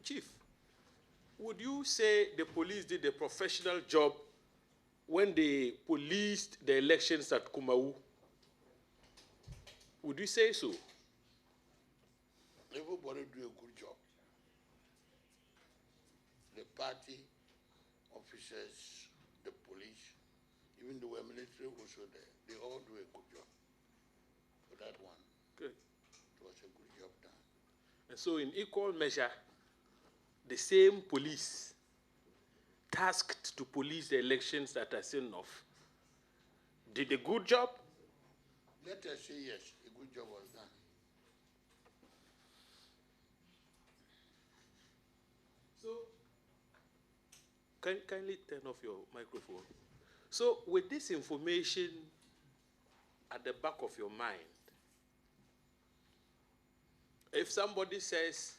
Chief, would you say the police did a professional job when they policed the elections at Nkommo? Would you say so? Everybody do a good job. The party, officers, the police, even the military also there, they all do a good job. For that one, Good. it was a good job done. And so in equal measure, the same police tasked to police the elections at Asinop did a good job? Let us say yes, a good job was done. So, kindly turn off your microphone. So, with this information at the back of your mind, if somebody says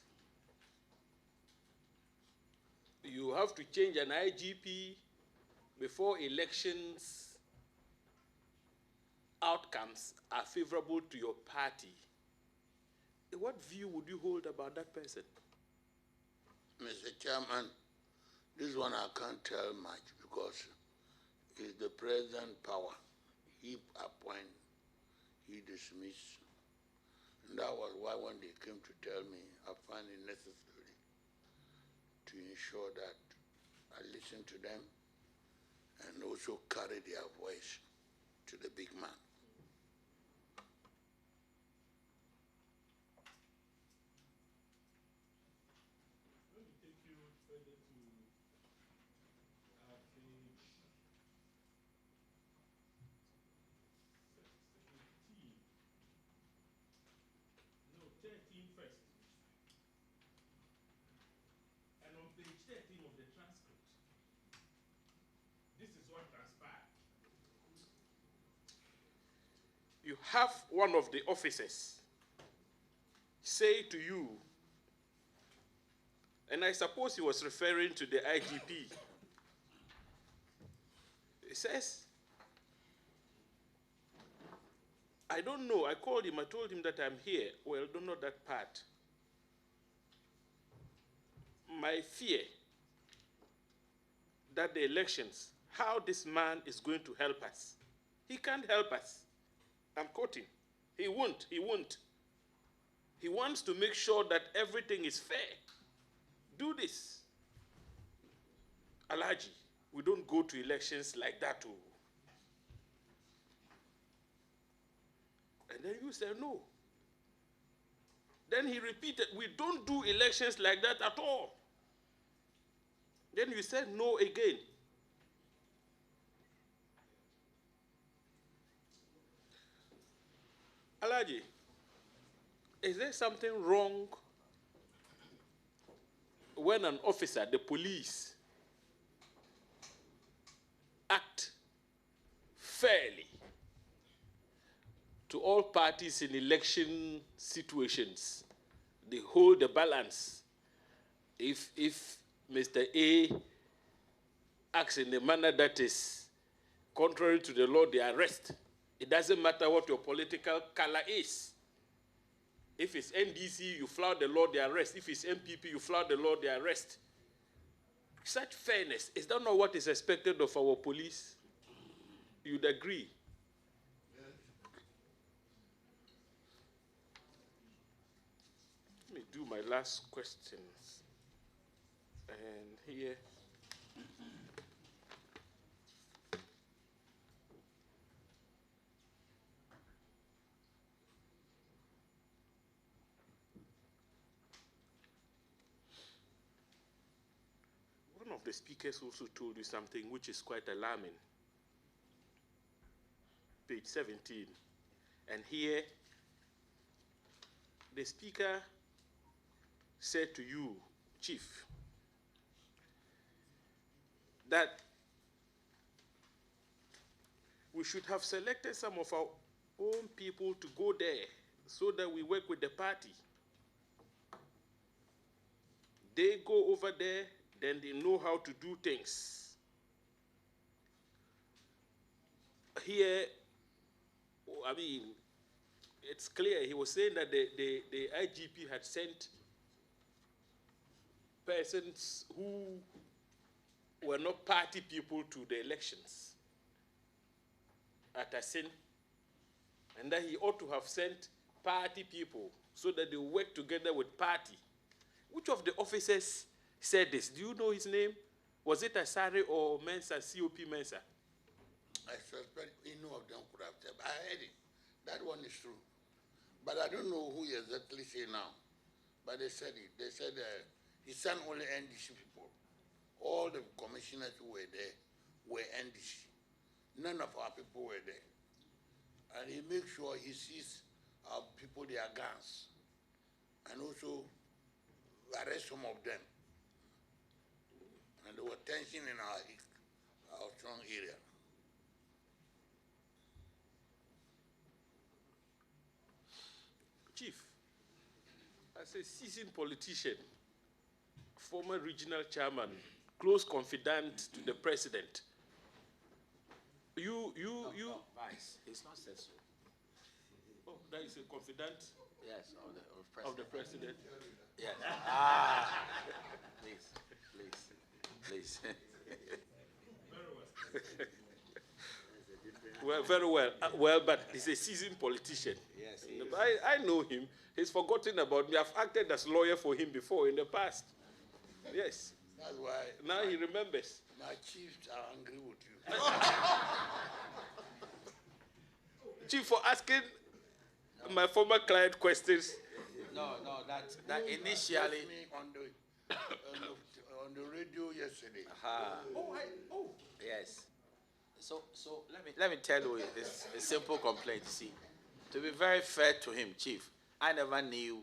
you have to change an IGP before elections outcomes are favorable to your party, what view would you hold about that person? Mr. Chairman, this one I can't tell much because it's the president power. He appoint, he dismiss. And that was why when they came to tell me, I find it necessary to ensure that I listen to them and also carry their voice to the big man. Let me take you further to page 17. No, 13 first. And on page 13 of the transcript, this is what transpired. You have one of the officers say to you, and I suppose he was referring to the IGP. He says, I don't know, I called him, I told him that I'm here. Well, don't know that part. My fear that the elections, how this man is going to help us. He can't help us. I'm quoting. He won't. He wants to make sure that everything is fair. Do this. Alhaji, we don't go to elections like that too. And then you say no. Then he repeated, we don't do elections like that at all. Then you said no again. Alhaji, is there something wrong when an officer, the police, act fairly to all parties in election situations? They hold the balance. If Mr. A acts in a manner that is contrary to the law, they arrest. It doesn't matter what your political color is. If it's NDC, you flout the law, they arrest. If it's MPP, you flout the law, they arrest. Such fairness, is that not what is expected of our police? You'd agree? Yes. Let me do my last questions. And here. One of the speakers also told you something which is quite alarming. Page 17. And here, the speaker said to you, Chief, that we should have selected some of our own people to go there so that we work with the party. They go over there, then they know how to do things. Here, I mean, it's clear. He was saying that the IGP had sent persons who were not party people to the elections at Asin, and that he ought to have sent party people so that they work together with party. Which of the officers said this? Do you know his name? Was it Asare or Mensa, COP Mensa? I suspect any of them could have said. I heard it. That one is true. But I don't know who exactly say now. But they said it. They said he sent only NDC people. All the commissioners who were there were NDC. None of our people were there. And he makes sure he sees our people, their guns. And also arrest some of them. And there was tension in our strong area. Chief, as a seasoned politician, former regional chairman, close confidant to the president, No, Vice. He's not said so. Oh, that is a confidant Yes, of the president. Yes. Please. Well, very well. Well, but he's a seasoned politician. Yes, he is. I know him. He's forgotten about me. I've acted as lawyer for him before in the past. Yes. That's why Now he remembers. my chiefs are angry with you. Chief, for asking my former client questions. No, that initially. Me on the radio yesterday. Yes. So let me tell you this a simple complaint. See, to be very fair to him, Chief, I never knew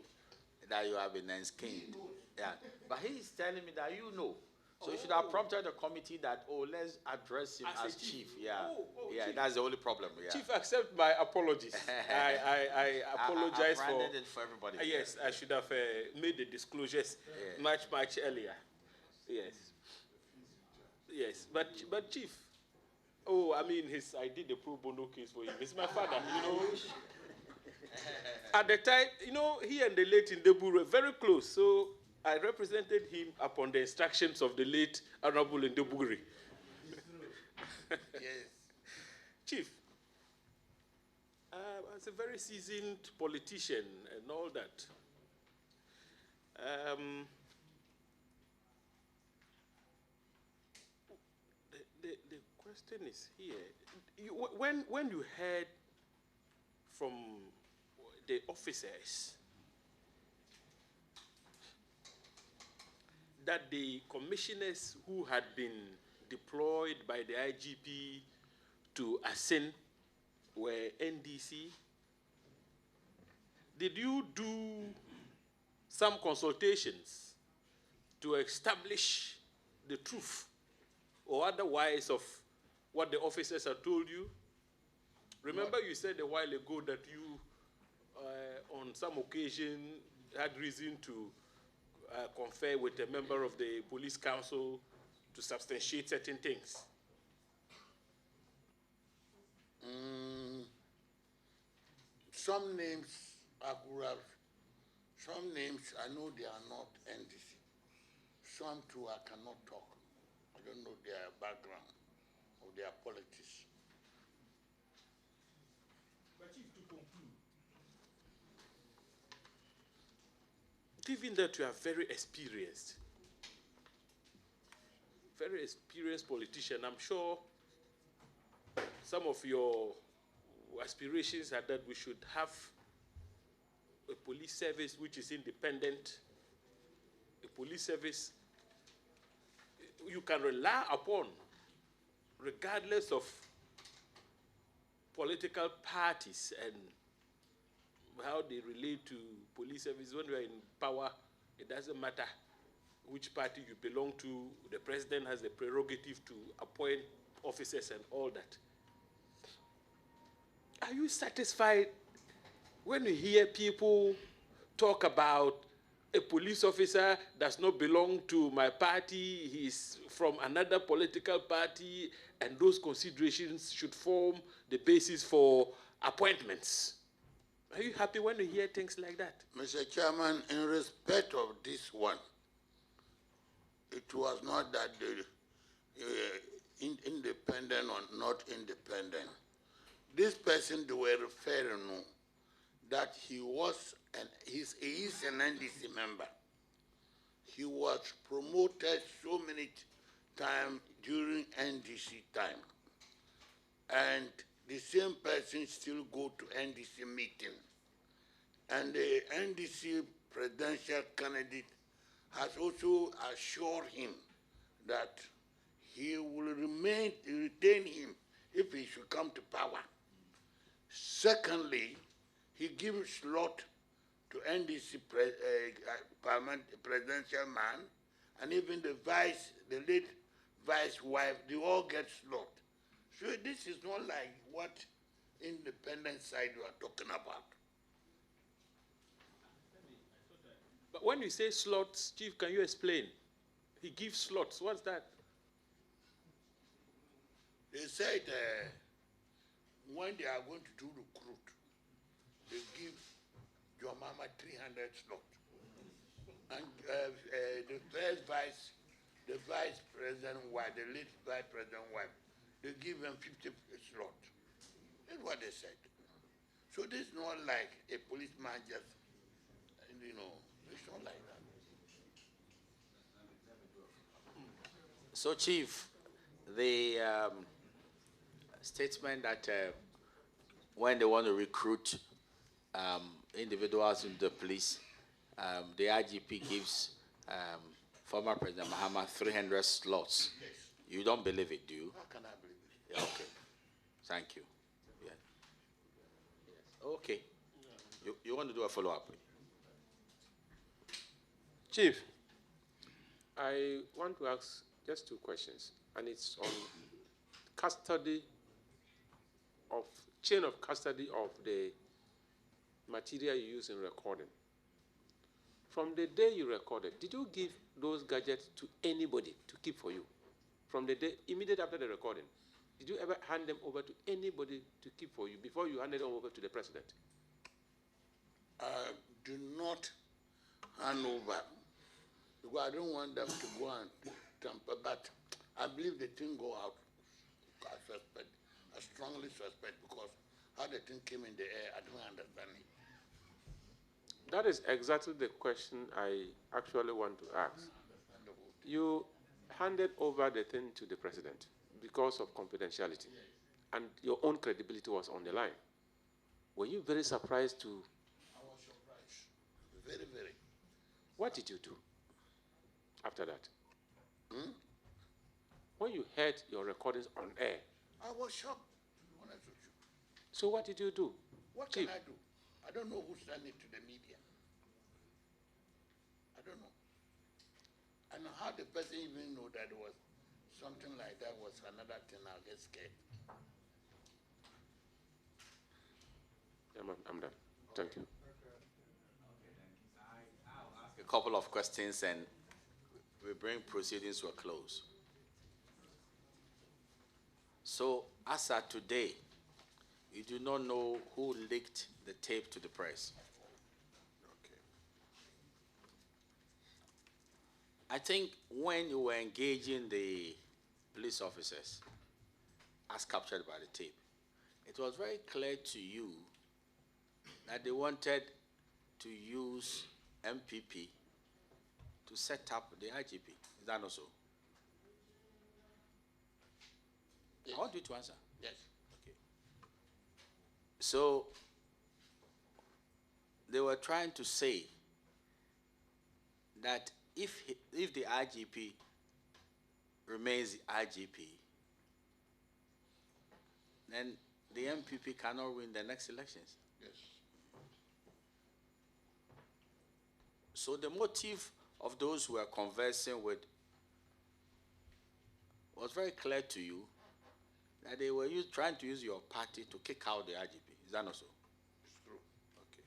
that you have been skinned. Yeah, but he is telling me that you know. So you should have prompted the committee that, let's address him as chief. Yeah, yeah, Chief. That's the only problem. Yeah. Chief, accept my apologies. I apologize I for. branded it for everybody. Yes, I should have made the disclosures much earlier. Yes, but Chief. Oh, I mean, I did the pro bono case for him. He's my father, you know. At the time, you know, he and the late Ndebu were very close, so I represented him upon the instructions of the late Honorable Ndebu. Yes. Chief, as a very seasoned politician and all that, the question is here. When you heard from the officers that the commissioners who had been deployed by the IGP to Asin were NDC, did you do some consultations to establish the truth or otherwise of what the officers had told you? Remember you said a while ago that you, on some occasion, had reason to confer with a member of the police council to substantiate certain things. Some names I could have, some names I know they are not NDC. Some too I cannot talk. I don't know their background or their politics. But Chief, to conclude, Given that you are very experienced politician, I'm sure some of your aspirations are that we should have a police service which is independent, a police service you can rely upon regardless of political parties and how they relate to police service. When you are in power, it doesn't matter which party you belong to. The president has the prerogative to appoint officers and all that. Are you satisfied when you hear people talk about a police officer does not belong to my party, he's from another political party, and those considerations should form the basis for appointments? Are you happy when you hear things like that? Mr. Chairman, in respect of this one, it was not that independent or not independent. This person they were referring to, that he is an NDC member. He was promoted so many times during NDC time. And the same person still go to NDC meeting. And the NDC presidential candidate has also assured him that he will retain him if he should come to power. Secondly, he gives slot to NDC presidential man, and even the late vice wife, they all get slot. So this is not like what independent side you are talking about. But when you say slots, Chief, can you explain? He gives slots. What's that? They said when they are going to do recruit, they give your mama 300 slots. And the vice president wife, the late vice president wife, they give them 50 slots. That's what they said. So this is not like a policeman just, it's not like that. So, Chief, the statement that when they want to recruit individuals into the police, the IGP gives former President Mahama 300 slots. Yes. You don't believe it, do you? How can I believe it? Yeah, okay. Thank you. Yeah. Okay. You want to do a follow-up? Chief, I want to ask just 2 questions, and it's on chain of custody of the material you use in recording. From the day you recorded, did you give those gadgets to anybody to keep for you? From the day, immediately after the recording, did you ever hand them over to anybody to keep for you before you handed them over to the president? I do not hand over because I don't want them to go and tamper, but I believe the thing go out. I strongly suspect because how the thing came in the air, I don't understand it. That is exactly the question I actually want to ask. You handed over the thing to the president because of confidentiality, and your own credibility was on the line. Were you very surprised to? I was surprised, very, very. What did you do after that? When you heard your recordings on air? I was shocked, to be honest with you. So what did you do? What Chief? can I do? I don't know who sent it to the media. I don't know. And how the person even know that was something like that was another thing, I'll get scared. Yeah, man, I'm done. Thank you. A couple of questions and we bring proceedings to a close. So, as at today, you do not know who leaked the tape to the press. Okay. I think when you were engaging the police officers, as captured by the tape, it was very clear to you that they wanted to use MPP to set up the IGP. Is that not so? Yes. I want you to answer. Yes. Okay. So they were trying to say that if the IGP remains the IGP, then the MPP cannot win the next elections. Yes. So the motive of those who were conversing with was very clear to you that they were trying to use your party to kick out the IGP. Is that not so? It's true. Okay.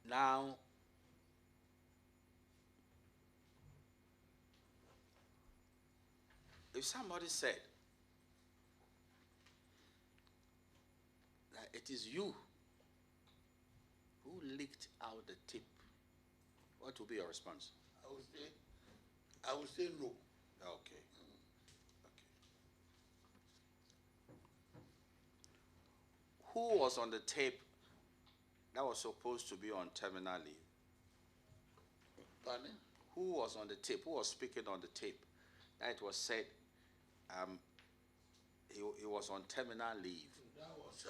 Now, if somebody said that it is you who leaked out the tip, what will be your response? I would say no. Okay. Who was on the tape that was supposed to be on terminal leave? Pardon? Who was on the tape? Who was speaking on the tape? That it was said he was on terminal leave. That was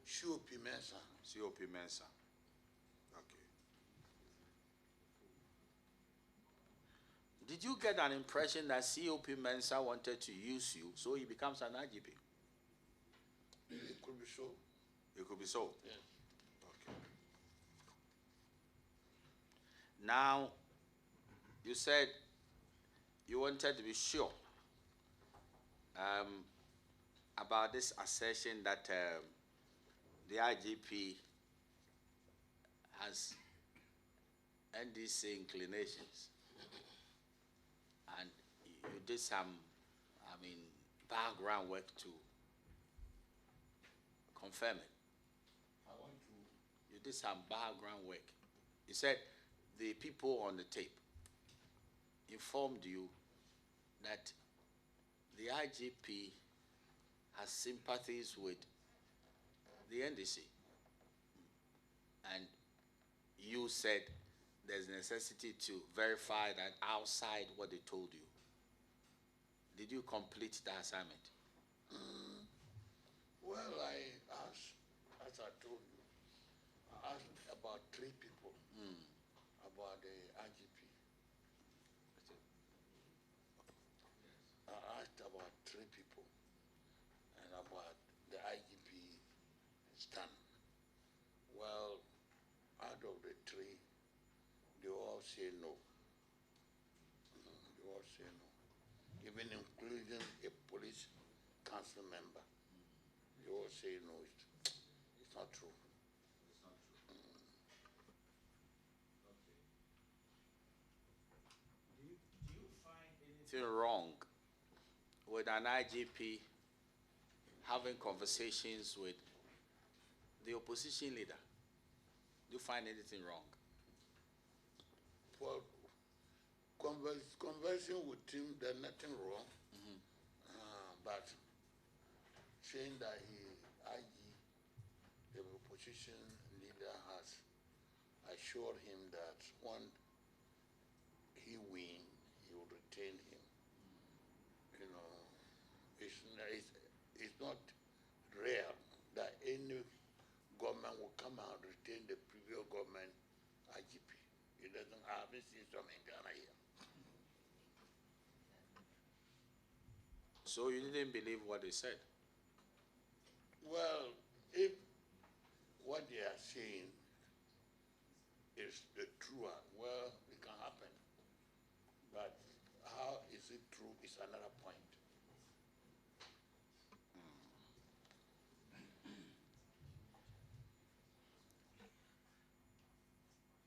COP Mensa. COP Mensa. Okay. Did you get an impression that COP Mensa wanted to use you so he becomes an IGP? It could be so. It could be so. Yes. Okay. Now, you said you wanted to be sure about this assertion that the IGP has NDC inclinations, and you did some, I mean, background work to confirm it. You did some background work. You said the people on the tape informed you that the IGP has sympathies with the NDC, and you said there's necessity to verify that outside what they told you. Did you complete the assignment? Well, I asked, as I told you, I asked about 3 people about the IGP. I asked about 3 people and about the IGP stand. Well, out of the 3, they all say no. They all say no. Even including a police council member. They all say no, it's not true. It's not true. Okay. Do you find anything wrong with an IGP having conversations with the opposition leader? Do you find anything wrong? Well, conversing with him, there's nothing wrong. But saying that the opposition leader has assured him that when he wins, he will retain him. You know, it's not rare that any government will come and retain the previous government IGP. It doesn't happen, seen some in Ghana here. So you didn't believe what they said? Well, if what they are saying is the truth, well, it can happen. But how is it true is another point.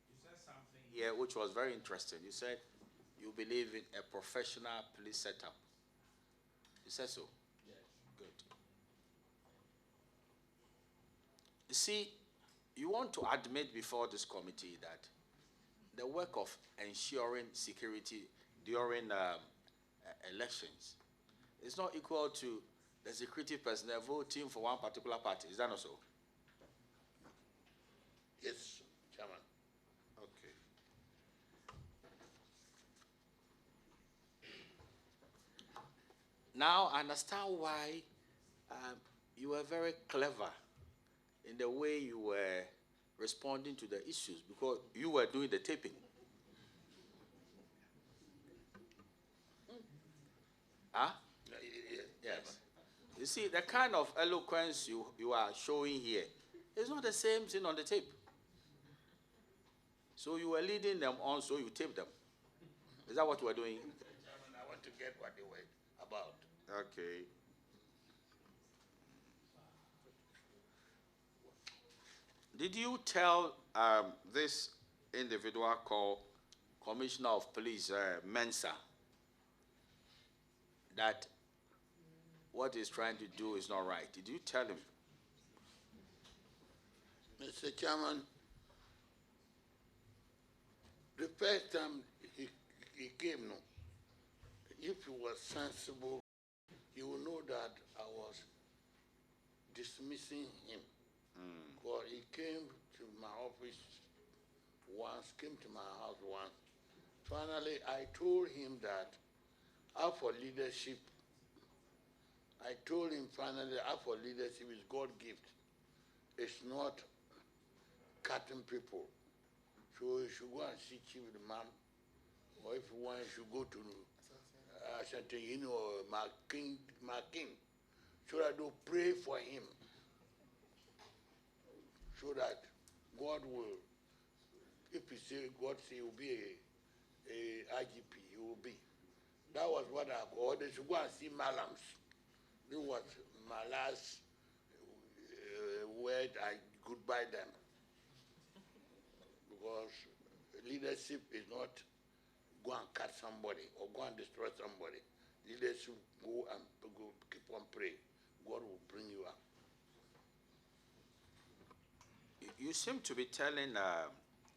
You said something here which was very interesting. You said you believe in a professional police setup. You said so? Yes. Good. You see, you want to admit before this committee that the work of ensuring security during elections is not equal to the security personnel voting for one particular party. Is that not so? Yes, Chairman. Okay. Now I understand why you were very clever in the way you were responding to the issues, because you were doing the taping. Huh? Yes. You see, the kind of eloquence you are showing here is not the same thing on the tape. So you were leading them on, so you taped them. Is that what you were doing? Chairman, I want to get what they were about. Okay. Did you tell this individual called Commissioner of Police, Mensa, that what he's trying to do is not right? Did you tell him? Mr. Chairman, the first time he came, no, if he was sensible, he would know that I was dismissing him. Because he came to my office once, came to my house once. Finally, I told him that out for leadership, I told him finally, out for leadership is God gift. It's not cutting people. So you should go and see Chief Imam, or if you want, you should go to Ashanti or Marking, so that they'll pray for him. So that God will, if he say, God say he will be a IGP, he will be. That was what I ordered. They should go and see Malams. This was my last word. I goodbye them. because leadership is not go and cut somebody or go and destroy somebody. Leadership go and keep on praying. God will bring you up. You seem to be telling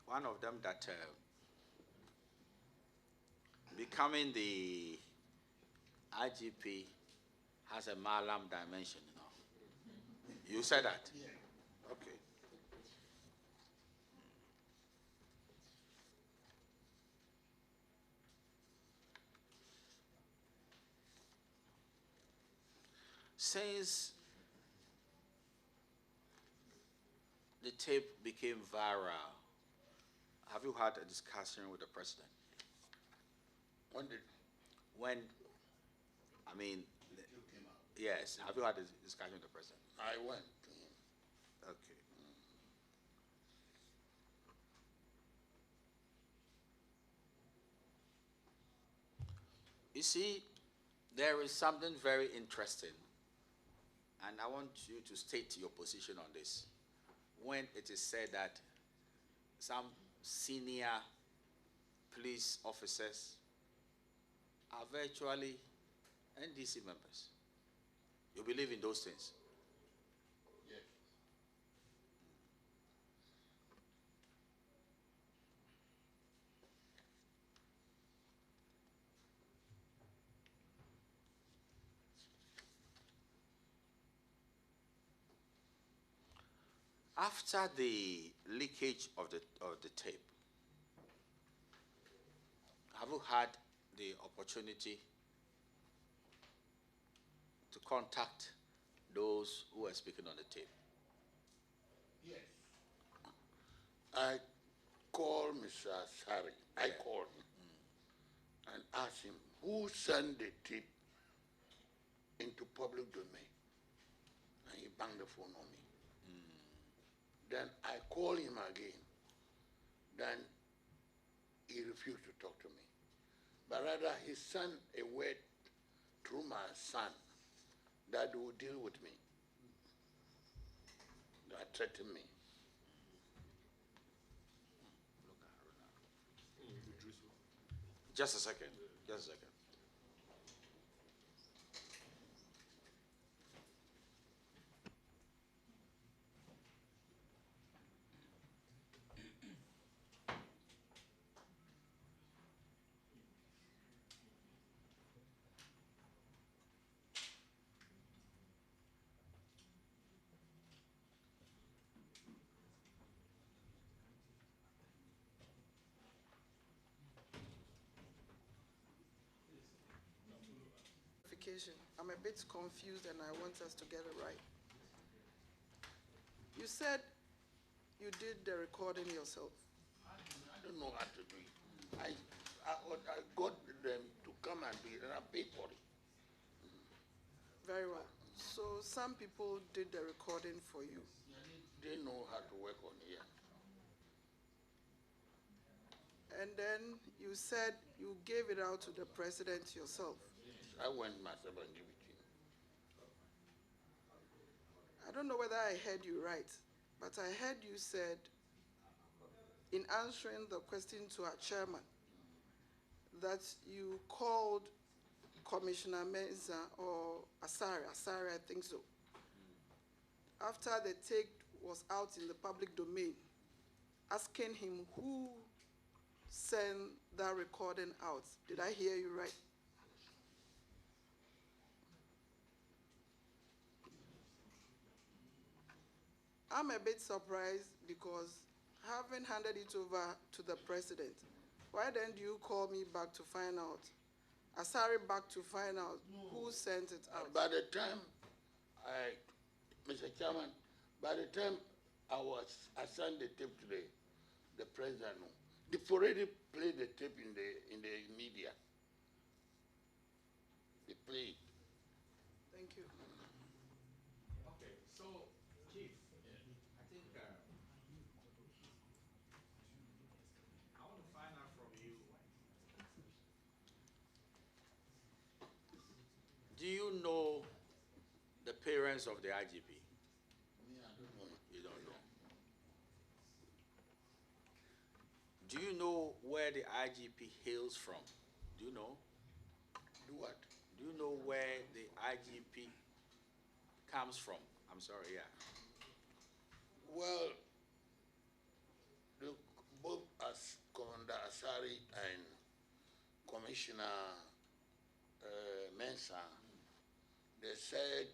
one of them that becoming the IGP has a Malam dimension, you know. You said that? Yeah. Okay. Since the tape became viral, have you had a discussion with the president? When, I mean, You came out. yes, have you had a discussion with the president? I went to him. Okay. You see, there is something very interesting, and I want you to state your position on this. When it is said that some senior police officers are virtually NDC members. You believe in those things? Yes. After the leakage of the tape, have you had the opportunity to contact those who were speaking on the tape? Yes. I called Mr. Asari. I called him and asked him who sent the tape into public domain. And he banged the phone on me. Then I called him again. Then he refused to talk to me. But rather he sent a word through my son that will deal with me. That threatened me. Just a second. Just a second. I'm a bit confused and I want us to get it right. You said you did the recording yourself. I don't know how to do it. I got them to come and do it and I paid for it. Very well. So some people did the recording for you. They know how to work on here. And then you said you gave it out to the president yourself. I went myself and gave it to him. I don't know whether I heard you right, but I heard you said, in answering the question to our chairman, that you called Commissioner Mensah or Asari, I think so, after the tape was out in the public domain, asking him who sent that recording out. Did I hear you right? I'm a bit surprised because having handed it over to the president, why then do you call me back to find out? Asari back to find out who sent it out? By the time Mr. Chairman, by the time I sent the tape to the president, they've already played the tape in the media. They played. Thank you. Okay, so, Chief, I think I want to find out from you. Do you know the parents of the IGP? Me, I don't know. You don't know. Do you know where the IGP hails from? Do you know? Do what? Do you know where the IGP comes from? I'm sorry, yeah. Well, look, both as Commander Asari and Commissioner Mensah, they said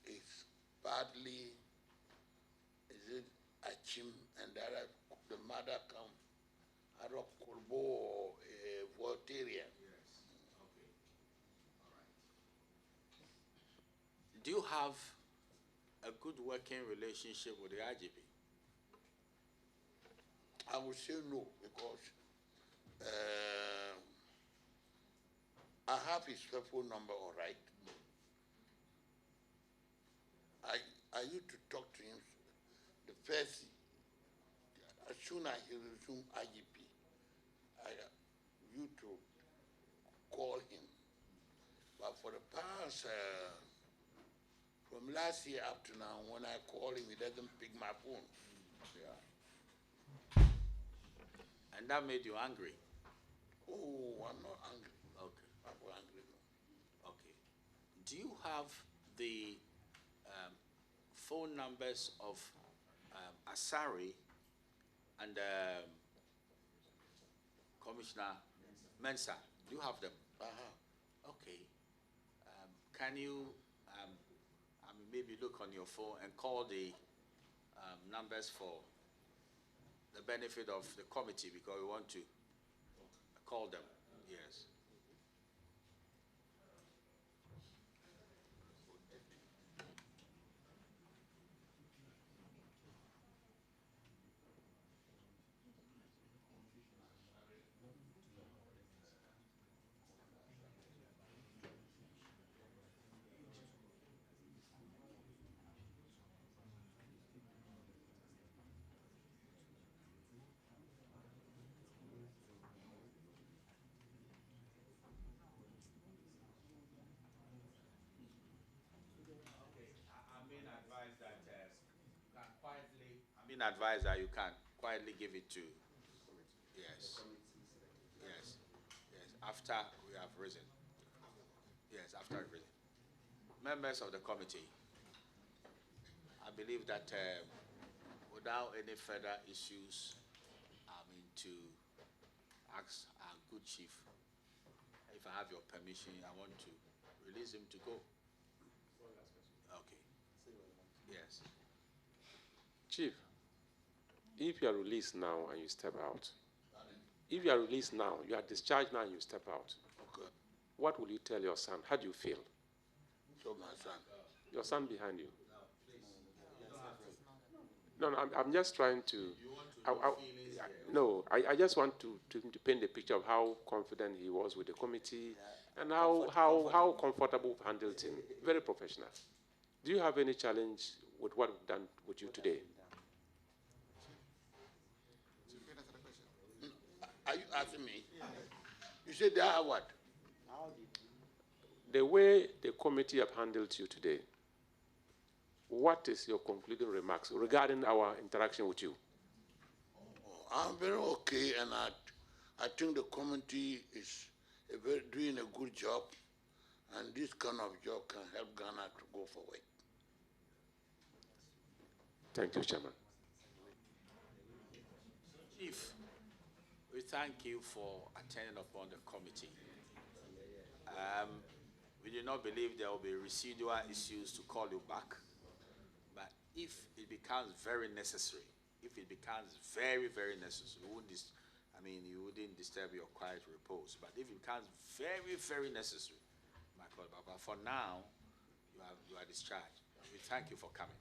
it's partly, is it Achim, and that the mother come out of Kurbo or Voltarian. Yes. Okay. All right. Do you have a good working relationship with the IGP? I would say no, because I have his phone number, all right. I used to talk to him the first, as soon as he resumed IGP, I used to call him. But for the past, from last year up to now, when I call him, he doesn't pick my phone. Yeah. And that made you angry? Oh, I'm not angry. Okay. I'm not angry, no. Okay. Do you have the phone numbers of Asari and Commissioner Mensah? Do you have them? Okay. Can you maybe look on your phone and call the numbers for the benefit of the committee, because we want to call them? Yes. Advise that you can quietly give it to, yes, yes, yes, after we have risen. Yes, after we've risen. Members of the committee, I believe that without any further issues, to ask our good chief, if I have your permission, I want to release him to go. Okay. Yes. Chief, if you are released now and you step out, if you are released now, you are discharged now and you step out, Okay. what will you tell your son? How do you feel? So my son. Your son behind you. No, I'm just trying to. I just want to paint the picture of how confident he was with the committee and how comfortable we've handled him. Very professional. Do you have any challenge with what we've done with you today? Are you asking me? You said they are what? The way the committee have handled you today, what is your concluding remarks regarding our interaction with you? I'm very okay, and I think the committee is doing a good job, and this kind of job can help Ghana to go forward. Thank you, Chairman. Chief, we thank you for attending upon the committee. We do not believe there will be residual issues to call you back, but if it becomes very necessary, very, very necessary, you wouldn't disturb your quiet repose. But if it becomes very, very necessary, my God, but for now, you are discharged. We thank you for coming.